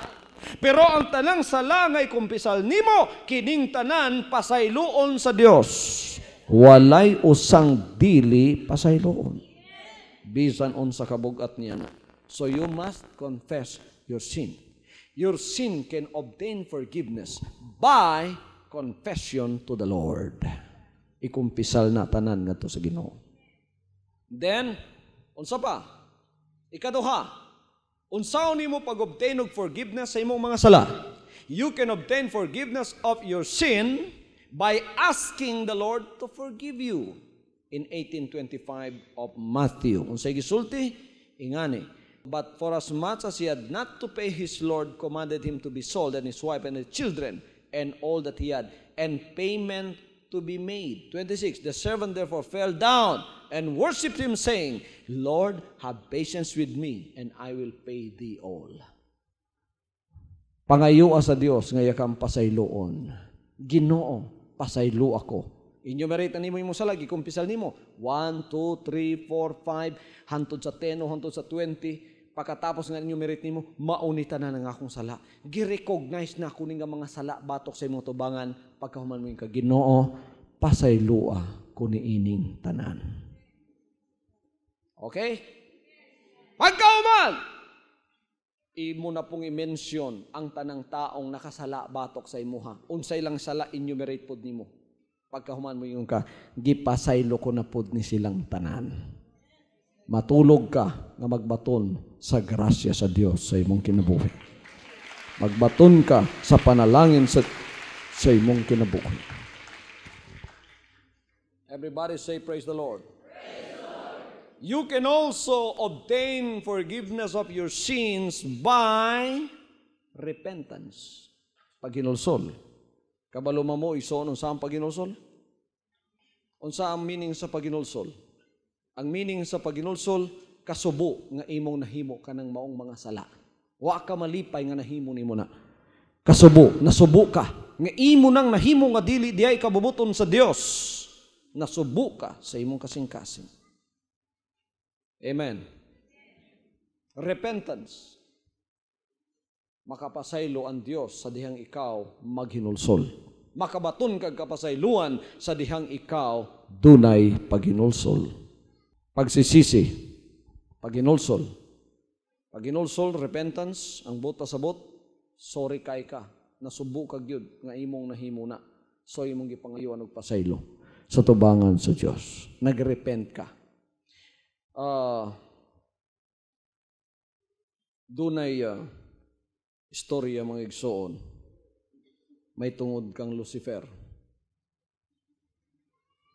Pero ang tanang sala nga ikumpisal nimo, kining tanan pasayloon sa Dios. Walay usang dili pasayloon. Bisan unsa kabugat niya na. So you must confess your sin. Your sin can obtain forgiveness by confession to the Lord. Ikumpisal na tanan ngadto sa Ginoo. Then, unsa pa? Ikaduha, unsaon nimo pag-obtain og forgiveness sa imong mga sala? You can obtain forgiveness of your sin by asking the Lord to forgive you. In 18:25 of Matthew. Unsay gisulti? Ingani. But for as much as he had not to pay, his Lord commanded him to be sold, and his wife and his children, and all that he had, and payment to be made. 26. The servant therefore fell down and worshipped him, saying, Lord, have patience with me, and I will pay thee all. Pangayua sa Dios nga yakang pasayloon. Ginoo, pasaylo ako. Enumerate nimo imong sala, gikumpisal nimo. 1, 2, 3, 4, 5, hantod sa 10 o hantod sa 20. Pagkatapos nga enumerate nimo, maunita na ng akong sala. Gi-recognize na kuning nga mga sala batok sa imong tubangan. Pagkahuman mo yung Ginoo, pasaylua kuniining tanan. Okay? Pagkahuman, imo na pong i-mention ang tanang taong nakasala batok sa imuha. Unsay lang sala, enumerate pod nimo. Pagkahuman mo yung gipasaylo ko na pod ni silang tanan. Matulog ka nga magbaton sa grasya sa Dios sa imong kinabuhi. Magbaton ka sa panalangin sa imong kinabuhi. Everybody say praise the Lord. Praise the Lord. You can also obtain forgiveness of your sins by repentance. Paghinulsol. Kabalo mo iso unsa ang paghinulsol? Unsa ang meaning sa paghinulsol? Ang meaning sa paghinulsol, kasubo nga imong nahimo kanang maong mga sala. Wa ka malipay nga nahimo nimo na. Kasubo, nasubo ka. Nga imo nang nahimo nga dili diay kabubuton sa Dios. Nasubo ka sa imong kasing-kasing. Amen. Repentance. Makapasaylo ang Dios sa dihang ikaw maghinulsol. Makabaton kag kapasayloan sa dihang ikaw dunay paghinulsol. Pagsisisi, paghinulsol. Paghinulsol, repentance, ang buta sabot, sorry kay ka, nasubo kag yun, nga imong nahimo na. So imong gipangayuan og pasaylo. sa tubangan sa Diyos. Nag-repent ka. Dunay istorya mga igsoon. May tungod kang Lucifer.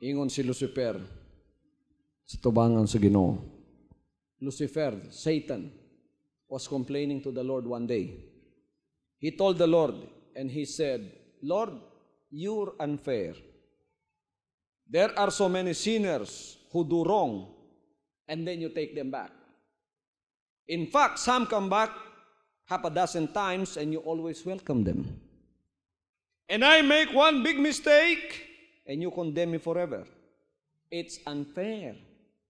Ingon si Lucifer sa tubangan sa Ginoo. Lucifer, Satan, was complaining to the Lord one day. He told the Lord, and he said, Lord, you're unfair. There are so many sinners who do wrong, and then you take them back. In fact, some come back half a dozen times, and you always welcome them. And I make one big mistake, and you condemn me forever. It's unfair.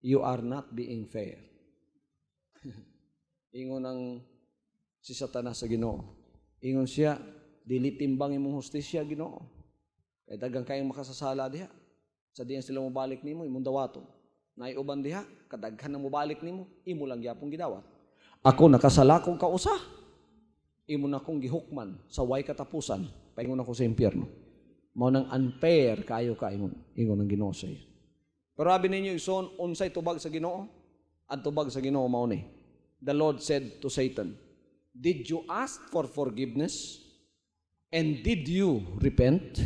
You are not being fair. Ingon ang si Satanas sa Ginoo. Ingon siya, dili timbang imong hustisya, Ginoo. Kay daghang kayong makasasala diha. Sa diyan sila mobalik nimo, imong dawaton. Naiuban diha, kadaghan nang mobalik nimo, imo lang gyapon gidawat. Ako nakasala kong kausa. Imo na kong gihukman sa way katapusan, paingon ako sa impyerno. Mao nang unfair kayo ka ingon ang Ginoo sa iyo. Pero abi ninyo ison, unsay tubag sa Ginoo? Ang tubag sa Ginoo mao ni. The Lord said to Satan, did you ask for forgiveness? And did you repent?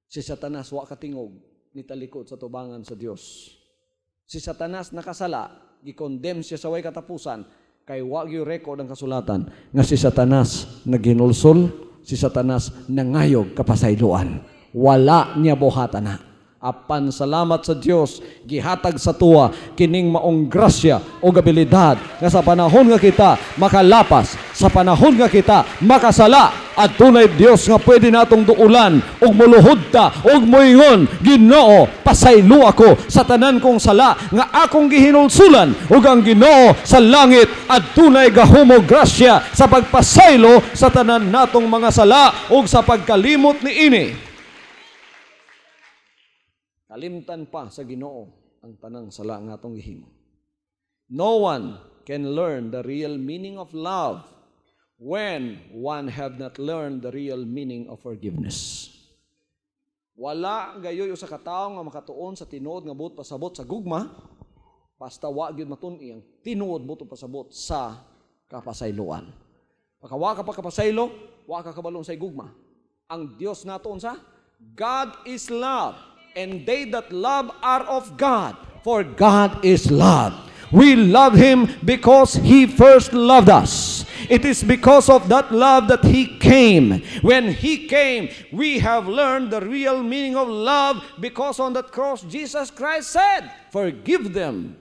Si Satanas wa katingog nitalikod sa tubangan sa Dios. Si Satanas nakasala, gi-condemn siya sa way katapusan, kay wa gyud record ang kasulatan nga si Satanas naghinulsol, si Satanas nangayog kapasayloan. Wala niya buhatan na. Apan salamat sa Dios, gihatag sa tuwa kining maong grasya o abilidad nga sa panahon nga kita makalapas, sa panahon nga kita makasala, at tunay Dios nga pwede natong duulan ug muluhod ta ug moingon, Ginoo, pasaylo ako sa tanan kong sala nga akong gihinulsulan, ug ang Ginoo sa langit at tunay gahumo grasya sa pagpasaylo sa tanan natong mga sala ug sa pagkalimot niini. Kalimtan pa sa Ginoo ang tanang sala nga atong gihimo. No one can learn the real meaning of love when one have not learned the real meaning of forgiveness. Wala gayoy usa ka tawo nga makatuon sa tinuod nga buot pasabot sa gugma, basta wa gyud matun-i ang tinuod buot pasabot sa kapasayloan. Pagkawa ka pa kapasaylo, wa ka kabalon sa gugma. Ang Dios nato unsa? God is love. And they that love are of God, for God is love. We love Him because He first loved us. It is because of that love that He came. When He came, we have learned the real meaning of love, because on that cross Jesus Christ said, forgive them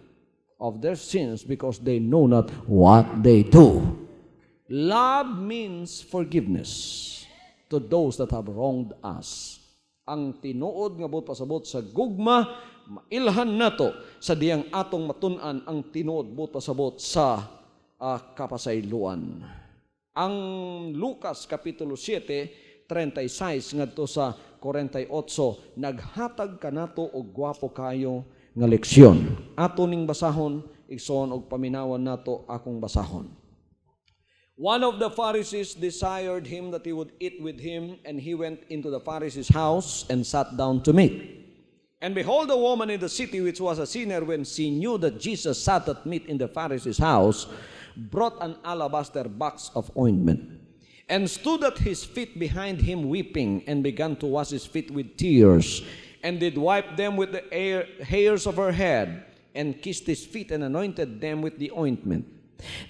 of their sins because they know not what they do. Love means forgiveness to those that have wronged us. Ang tinuod nga buot pasabot sa gugma, mailhan nato sa diyang atong matun-an ang tinuod buot pasabot sa kapasayloan. Ang Lucas Kapitulo 7, 36 ngadto sa 48, naghatag kanato og gwapo kayo nga leksyon. Ato ning basahon, igsoon og paminawan nato akong basahon. One of the Pharisees desired him that he would eat with him, and he went into the Pharisee's house and sat down to meat. And behold, a woman in the city which was a sinner, when she knew that Jesus sat at meat in the Pharisee's house, brought an alabaster box of ointment, and stood at his feet behind him weeping, and began to wash his feet with tears, and did wipe them with the hairs of her head, and kissed his feet, and anointed them with the ointment.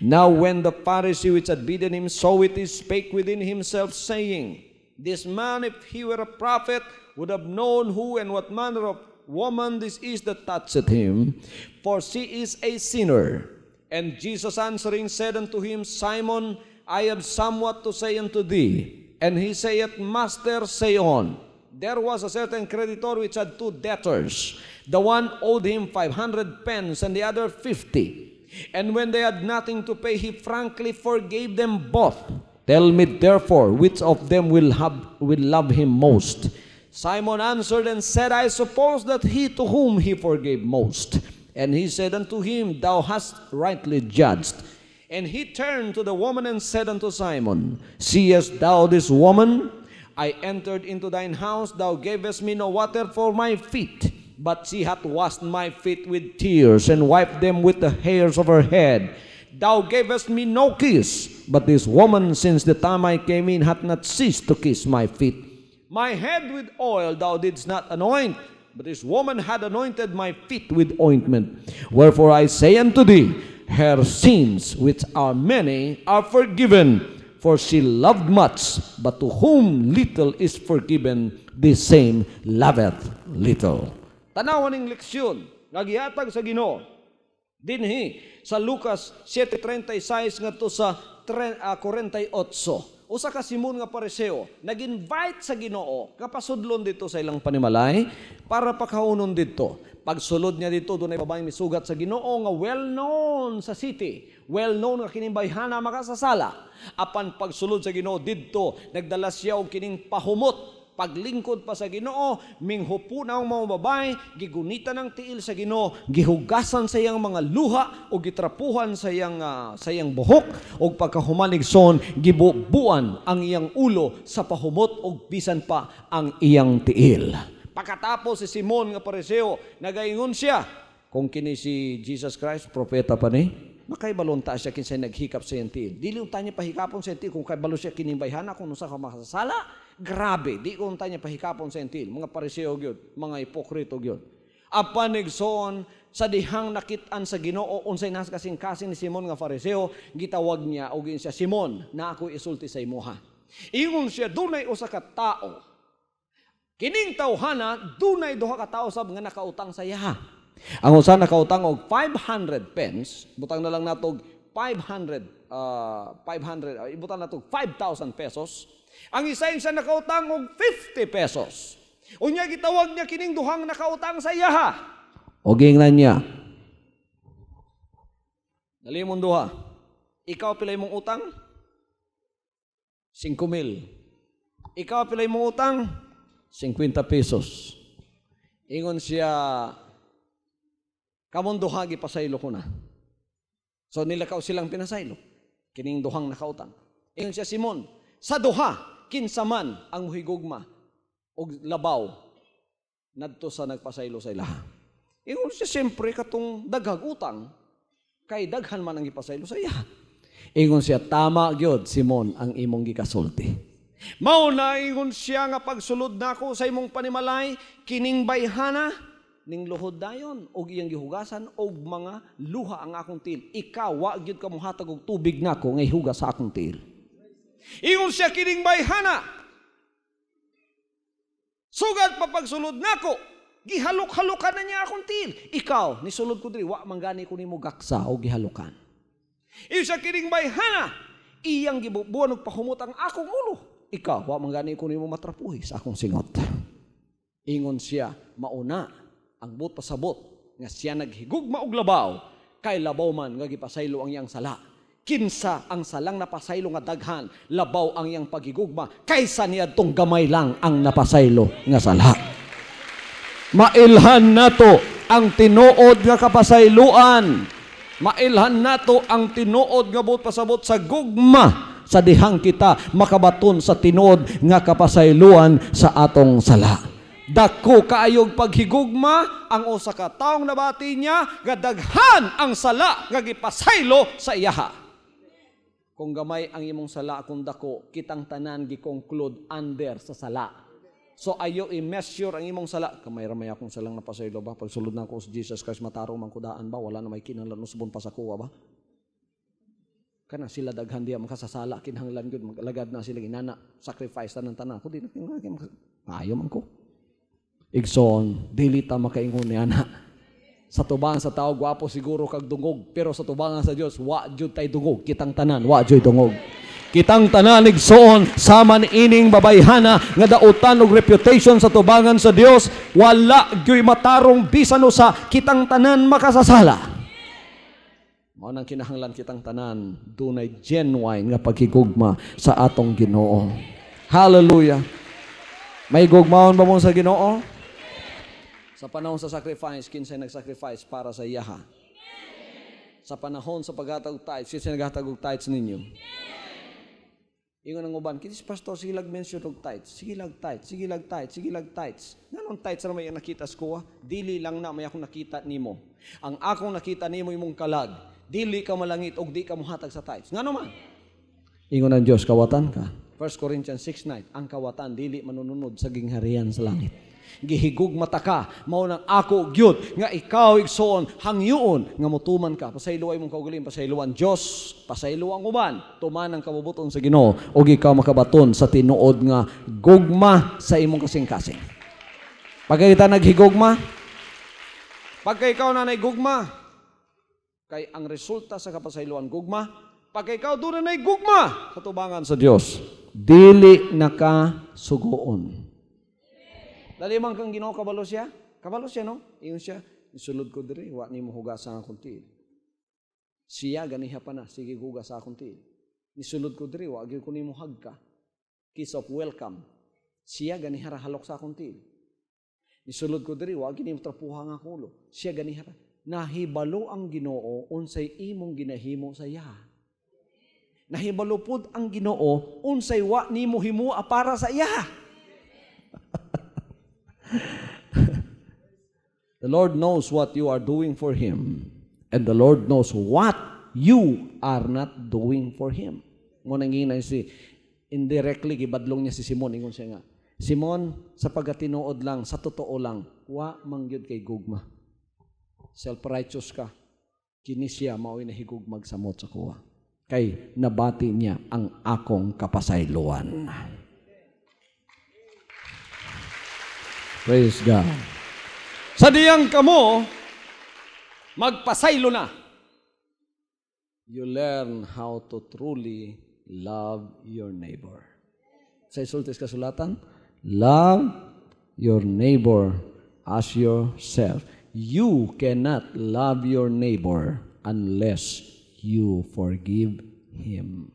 Now when the Pharisee which had bidden him saw it, he spake within himself, saying, this man, if he were a prophet, would have known who and what manner of woman this is that toucheth him, for she is a sinner. And Jesus answering said unto him, Simon, I have somewhat to say unto thee. And he saith, Master, say on. There was a certain creditor which had two debtors. The one owed him 500 pence, and the other 50. And when they had nothing to pay, he frankly forgave them both. Tell me therefore, which of them will love him most? Simon answered and said, I suppose that he to whom he forgave most. And he said unto him, Thou hast rightly judged. And he turned to the woman and said unto Simon, Seest thou this woman? I entered into thine house, thou gavest me no water for my feet, but she hath washed my feet with tears, and wiped them with the hairs of her head. Thou gavest me no kiss, but this woman since the time I came in hath not ceased to kiss my feet. My head with oil thou didst not anoint, but this woman had anointed my feet with ointment. Wherefore I say unto thee, her sins, which are many, are forgiven, for she loved much, but to whom little is forgiven, the same loveth little. Tanawan ng leksyon, nagihatag sa Ginoo, dinhi sa Lucas 7:36 ngadto sa 48. Usa ka Simon nga Pariseo, nag-invite sa Ginoo, kapasudlon dito sa ilang panimalay, para pakaunon dito. Pagsulod niya dito, doon ay babaeng misugat sa Ginoo nga well-known sa city, well-known nga kining bayhana makasasala. Apan pagsulod sa Ginoo dito, nagdala siya og kining pahumot. Paglingkod pa sa Ginoo, minghupo na ang mga babae, gigunitan ng tiil sa Ginoo, gihugasan sa iyang mga luha o gitrapuhan sa iyang buhok, o pagkahumaligson, gibubuan ang iyang ulo sa pahumot o bisan pa ang iyang tiil. Pagkatapos si Simon nga Pariseo, nagaingon siya, kung kini si Jesus Christ, propeta pa ni, makay balonta siya kinsay naghikap sa iyang tiil. Dili unta niya pahikapon sa iyang tiil, kung kay balo siya kining bayhana, kung nusa ka makasasala, grabe, di ko unta niya pahikapon sa iyang tiil. Mga Pariseo gyud, mga hipokrito gyud. Apan nigsoon, sa dihang nakitaan sa Ginoo, unsay nas kasing-kasing ni Simon nga Pariseo, gitawag niya, og siya, Simon, na ako isulti sa imuha. Ingon siya, dunay usa ka tao, kining tawhana, dunay duha ka tao sab nga nakautang sa iya. Ang usa nakautang og 500 pence, butang na lang natog 500, ibutang natog 5,000 pesos. Ang isa nakautang og 50 pesos. Unya gitawag niya kining duhang nakautang sa iya. O gingnan niya, nalimon duha, ikaw pilay mong utang? 5,000. Ikaw pilay mong utang? 50 pesos. Ingon siya, kamon duha gipasaylo ko na. So nilakaw silang pinasaylo, kining duhang nakautang. Ingon siya, Simon, sa duha, kinsa man ang muhigugma o labaw nadto sa nagpasaylo sa ilaha. Ingon siya, siyempre katong daghag utang, kay daghan man ang ipasaylo sa iya. Ingon siya, tama gyud Simon ang imong gikasulti. Mao na ingon siya nga pagsulod nako sa imong panimalay, kining bayhana ning luhod dayon og iyang gihugasan og mga luha ang akong tiil. Ikaw wa gyud ka mohatag og tubig nako nga ihugas sa akong tiil. Ingon siya, kining bayhana, sugad pa pagsulod nako, gihalok-halokan na niya akong tiil. Ikaw, nisulod ko diri, wa manggani ko nimo gaksa o gihalukan. Isa kining bayhana, iyang gibubuan og pahumot ang akong ulo. Ikaw, wa manggani ko nimo matrapuhi sa akong singot. Ingon siya, mauna ang but pasabot nga siya naghigugma og labaw, kay labaw man nga gipasaylo ang iyang sala. Kinsa ang salang napasaylo nga daghan, labaw ang iyang paghigugma, kaysa niadtong gamay lang ang napasaylo nga sala. Mailhan nato ang tinuod nga kapasayloan. Mailhan nato ang tinuod nga but pasabot sa gugma, sa dihang kita makabaton sa tinuod nga kapasayloan sa atong sala. Dako kaayog paghigugma ang usa ka taong nabati niya nga daghan ang sala nga gipasaylo sa iyaha. Kung gamay ang imong sala, kung dako, kitang tanan gi-conclude under sa sala. So ayo i-measure ang imong sala. Kamay-ramay akong salang napasaylo ba? Pagsulod na ko sa Jesus Christ, matarong mangkudaan ba? Wala na may kinahanglan usbon pa sa kuwa ba? Kana sila daghan diya makasasala, kinahanglan gud magalagad na sila inana, sacrifice tanan tanan. Ko di na kinahanglan ayo man ko. Igsoon, dili ta makaingon ni ana. Sa tubangan sa tao gwapo siguro kag dungog, pero sa tubangan sa Dios wa jud tay dungog, kitang tanan wa jud dungog. Kitang tanan igsoon sama ining babayhana nga dautan og reputation sa tubangan sa Dios, wala gyud matarong bisan usa, kitang tanan makasasala. Mao nang kinahanglan kitang tanan dunay genuine nga paghigugma sa atong Ginoo. Hallelujah. May gugmaon ba mo sa Ginoo? Sa panahon sa sacrifice, kinsay nag-sacrifice para sa iyaha? Sa panahon sa paghatag og tithes, kinsay naghatag og tithes ninyo? Ingon ang uban, kinis pastor, sige lag mention og tithes. Sige lag tithes, sige lag tithes, sige lag tithes. Nganong tithes na may nakita sa kuha? Dili lang na may akong nakita nimo. Ang akong nakita nimo imong kalag. Dili ka malangit og di ka mohatag sa tithes. Ngano man? Ingon ang Dios, kawatan ka. 1 Corinthians 6:9, ang kawatan dili manununod sa gingharian sa langit. Gihigug mata ka, mao nang ako gyud nga ikaw igsoon hangyoon nga motuman ka. Pasayloay mong kaugaling, pasayloan Dios, pasaylo ang uban, tuman ang kabubuton sa Ginoo ug ikaw makabaton sa tinuod nga gugma sa imong kasing-kasing. Pagka kita naghigugma, pagka ikaw na naigugma, kay ang resulta sa kapasayloan gugma, pagka ikaw doon na naigugma sa tubangan sa Dios, dili nakasugoon. Dali man kang Ginoo kabalo siya? Kabalo siya, no? Iyon siya, isulod ko diri, wa nimo hugasan akong tiil. Siya ganiha pa na, sige hugas akong tiil. Nisulod ko diri, wa gyud ko nimo hagka. Kiss of welcome. Siya ganiha ra halok sa akong tiil. Nisulod ko diri, wa gyud nimo trapuha nga kulo. Siya ganiha ra. Nahibalo ang Ginoo unsay imong ginahimo sa iya. Nahibalo pud ang Ginoo unsay wa nimo himua para sa iya. The Lord knows what you are doing for Him, and the Lord knows what you are not doing for Him. Ngunang ginay si indirectly gibadlong niya si Simon, ingon siya nga, Simon, sa pagatinuod lang, sa totoo lang, wa mangyud kay gugma. Self-righteous ka, kini siya mao'y nahigugmag samot sa kuha. Kay nabati niya ang akong kapasayloan. Praise God. Sa diyang kamo, magpasaylo na. You learn how to truly love your neighbor. Sa isultis kasulatan, love your neighbor as yourself. You cannot love your neighbor unless you forgive him.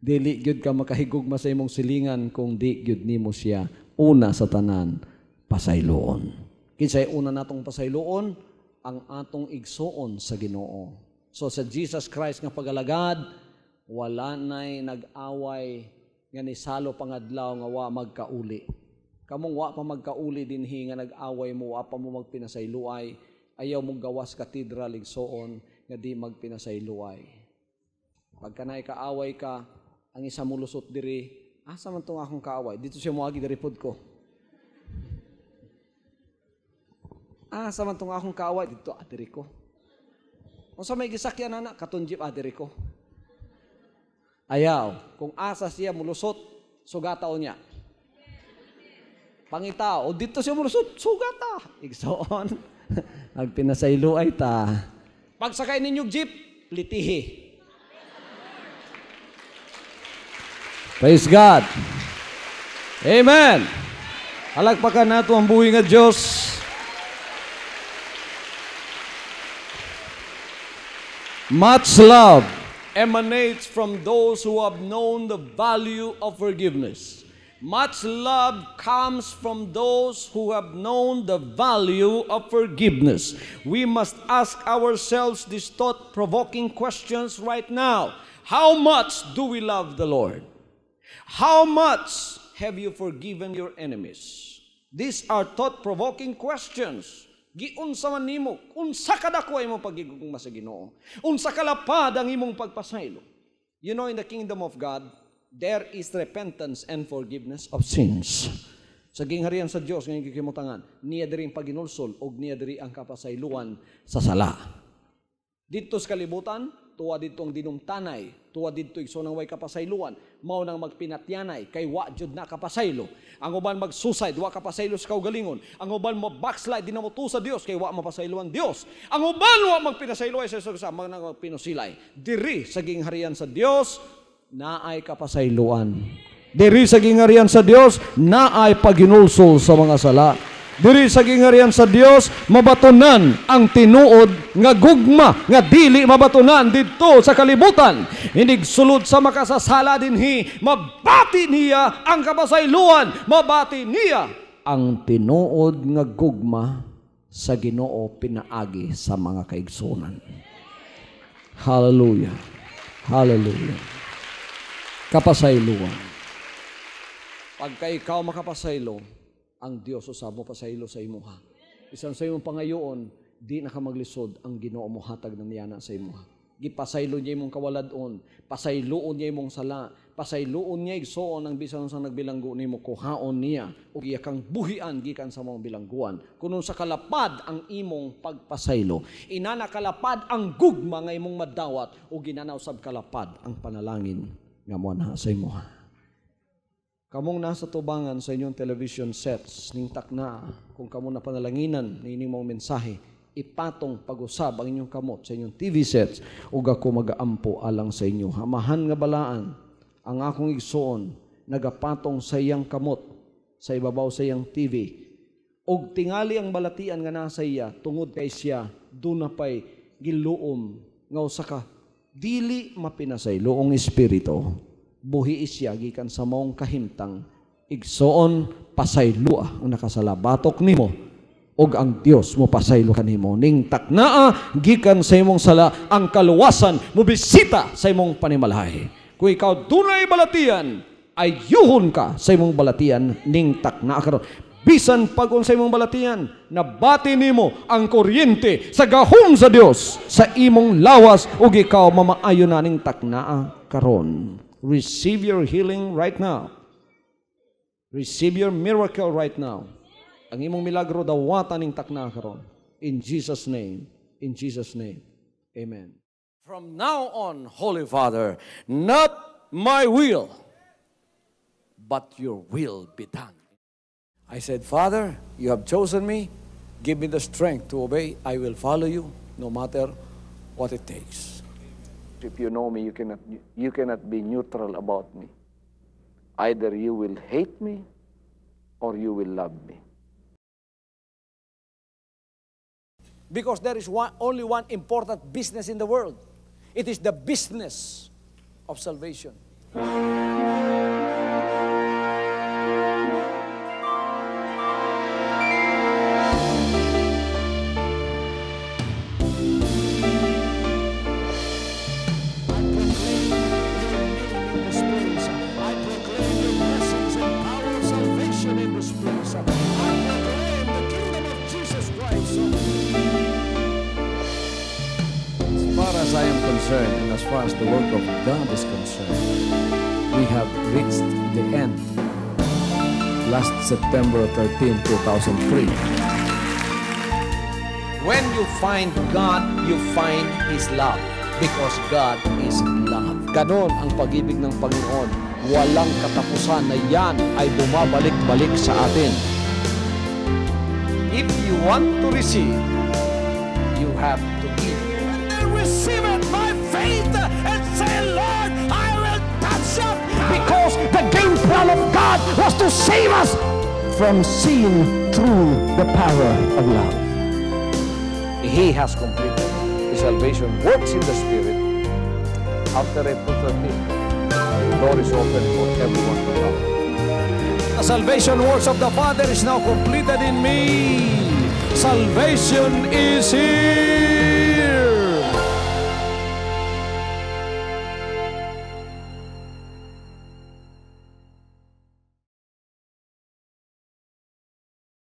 Dili gyud ka makahigugma sa imong silingan kung di gyud nimo siya una sa tanan pasayloon. Kinsay una natong pasayloon ang atong igsuon sa Ginoo. So sa Jesus Christ nga pagalagad, wala nay nag-away nga nisalo pangadlaw nga wa magkauli. Kamong wa pa magkauli dinhi nga nag-away mo, wa pa mo magpinasayloay, ayaw mo gawas katedral igsuon nga di magpinasayloay. Pagka nay kaaway ka, ang isa mo lusot diri, asa man tong akong kaaway? Dito siya moagi diri pod ko. Asa man tong akong kaaway? Dito diri ko. Unsa may gisakyan ana? Katon jeep diri ko. Ayaw, kung asa siya mulusot, sugataw niya. Pangitaw, o dito siya mulusot, sugata. Igsoon. Nagpinasaylo ay ta. Pagsakay ninyong jeep, litihi. Praise God. Amen. Halagpakan nato ang buhi nga Diyos. Much love emanates from those who have known the value of forgiveness. Much love comes from those who have known the value of forgiveness. We must ask ourselves these thought-provoking questions right now. How much do we love the Lord? How much have you forgiven your enemies? These are thought-provoking questions. Giunsa man nimo, unsa kadako imong pagigugma sa Ginoo? Unsa kalapad ang imong pagpasaylo? You know, in the kingdom of God, there is repentance and forgiveness of sins. Sa gingharian sa Dios nga gikimutangan, niya diri ang paginulsol ug niya diri ang kapasayloan sa sala. Dito sa kalibutan, tuwa dito ang dinumtanay, tuwa dito igsoon ang way kapasayloan, mao nang magpinatyanay kay wa jud na kapasaylo. Ang uban mag-suicide, wa kapasaylo sa kaugalingon. Ang uban mo-backslide, di na mo sa Dios kay wa mapasayloan Dios. ang uban wa magpinasaylo ay sa magpinusilay. Diri sa gingharian sa Dios naay kapasayloan. Diri sa gingharian sa Dios naay paginulsol sa mga sala. Diri sa gingharian sa Dios mabatunan ang tinuod nga gugma nga dili mabatunan didto sa kalibutan. Inig sulod sa makasasala dinhi, mabati niya ang kapasayloan, mabati niya ang tinuod nga gugma sa Ginoo pinaagi sa mga kaigsunan. Hallelujah. Hallelujah. Kapasayloan. Pagka ikaw makapasaylo, ang Dios usab mo pasaylo sa imuha. Bisan sa imong pangayoon, di na ka maglisod ang Ginoo mo hatag na niyana sa imuha. Gipasaylo niya imong kawaladon, pasayloon niya imong sala, pasayloon niya igsoon ang bisan sa nagbilanggo nimo kuhaon niya ug iya kang buhian gikan sa mong bilangguan. Kuno sa kalapad ang imong pagpasaylo, inana kalapad ang gugma nga imong madawat ug ginana usab kalapad ang panalangin nga moanha sa imuha. Kamong nasa tubangan sa inyong television sets ning takna kung kamo na panalanginan ni ining mga mensahe, ipatong pag-usab ang inyong kamot sa inyong TV sets ug ako magaampo alang sa inyo. Hamahan nga balaan ang akong igsoon nagapatong sa iyang kamot sa ibabaw sa iyang TV ug tingali ang balatian nga nasa iya tungod kay siya dunapay giluom nga usa ka dili mapinasayloong espiritu. Buhi siya gikan sa maong kahimtang igsoon pasaylua ang nakasalabatok nimo og ang Dios mo pasaylo kanimo ning taknaa gikan sa imong sala ang kaluwasan mo bisita sa imong panimalahay. Kung ikaw dunay balatian, ayuhon ka sa imong balatian ning taknaa karon. Bisan pag sa imong balatian, nabati nimo ang kuryente sa gahom sa Dios sa imong lawas ug ikaw mamaayo na ning taknaa karon. Receive your healing right now. Receive your miracle right now. Ang imong milagro dawatan ning takna karon. In Jesus' name. In Jesus' name. Amen. From now on, Holy Father, not my will, but your will be done. I said, Father, you have chosen me. Give me the strength to obey. I will follow you no matter what it takes. If you know me, you cannot be neutral about me. Either you will hate me or you will love me. Because there is only one important business in the world. It is the business of salvation. As I am concerned, and as far as the work of God is concerned, we have reached the end. Last September 13, 2003. When you find God, you find His love. Because God is love. Ganon ang pag-ibig ng Panginoon. Walang katapusan na yan ay bumabalik-balik sa atin. If you want to receive, you have to give. Receive it by faith and say, Lord, I will touch up. Because the game plan of God was to save us from sin through the power of love. He has completed. His salvation works in the Spirit. After April 13th, the door is open for everyone to come. The salvation works of the Father is now completed in me. Salvation is here.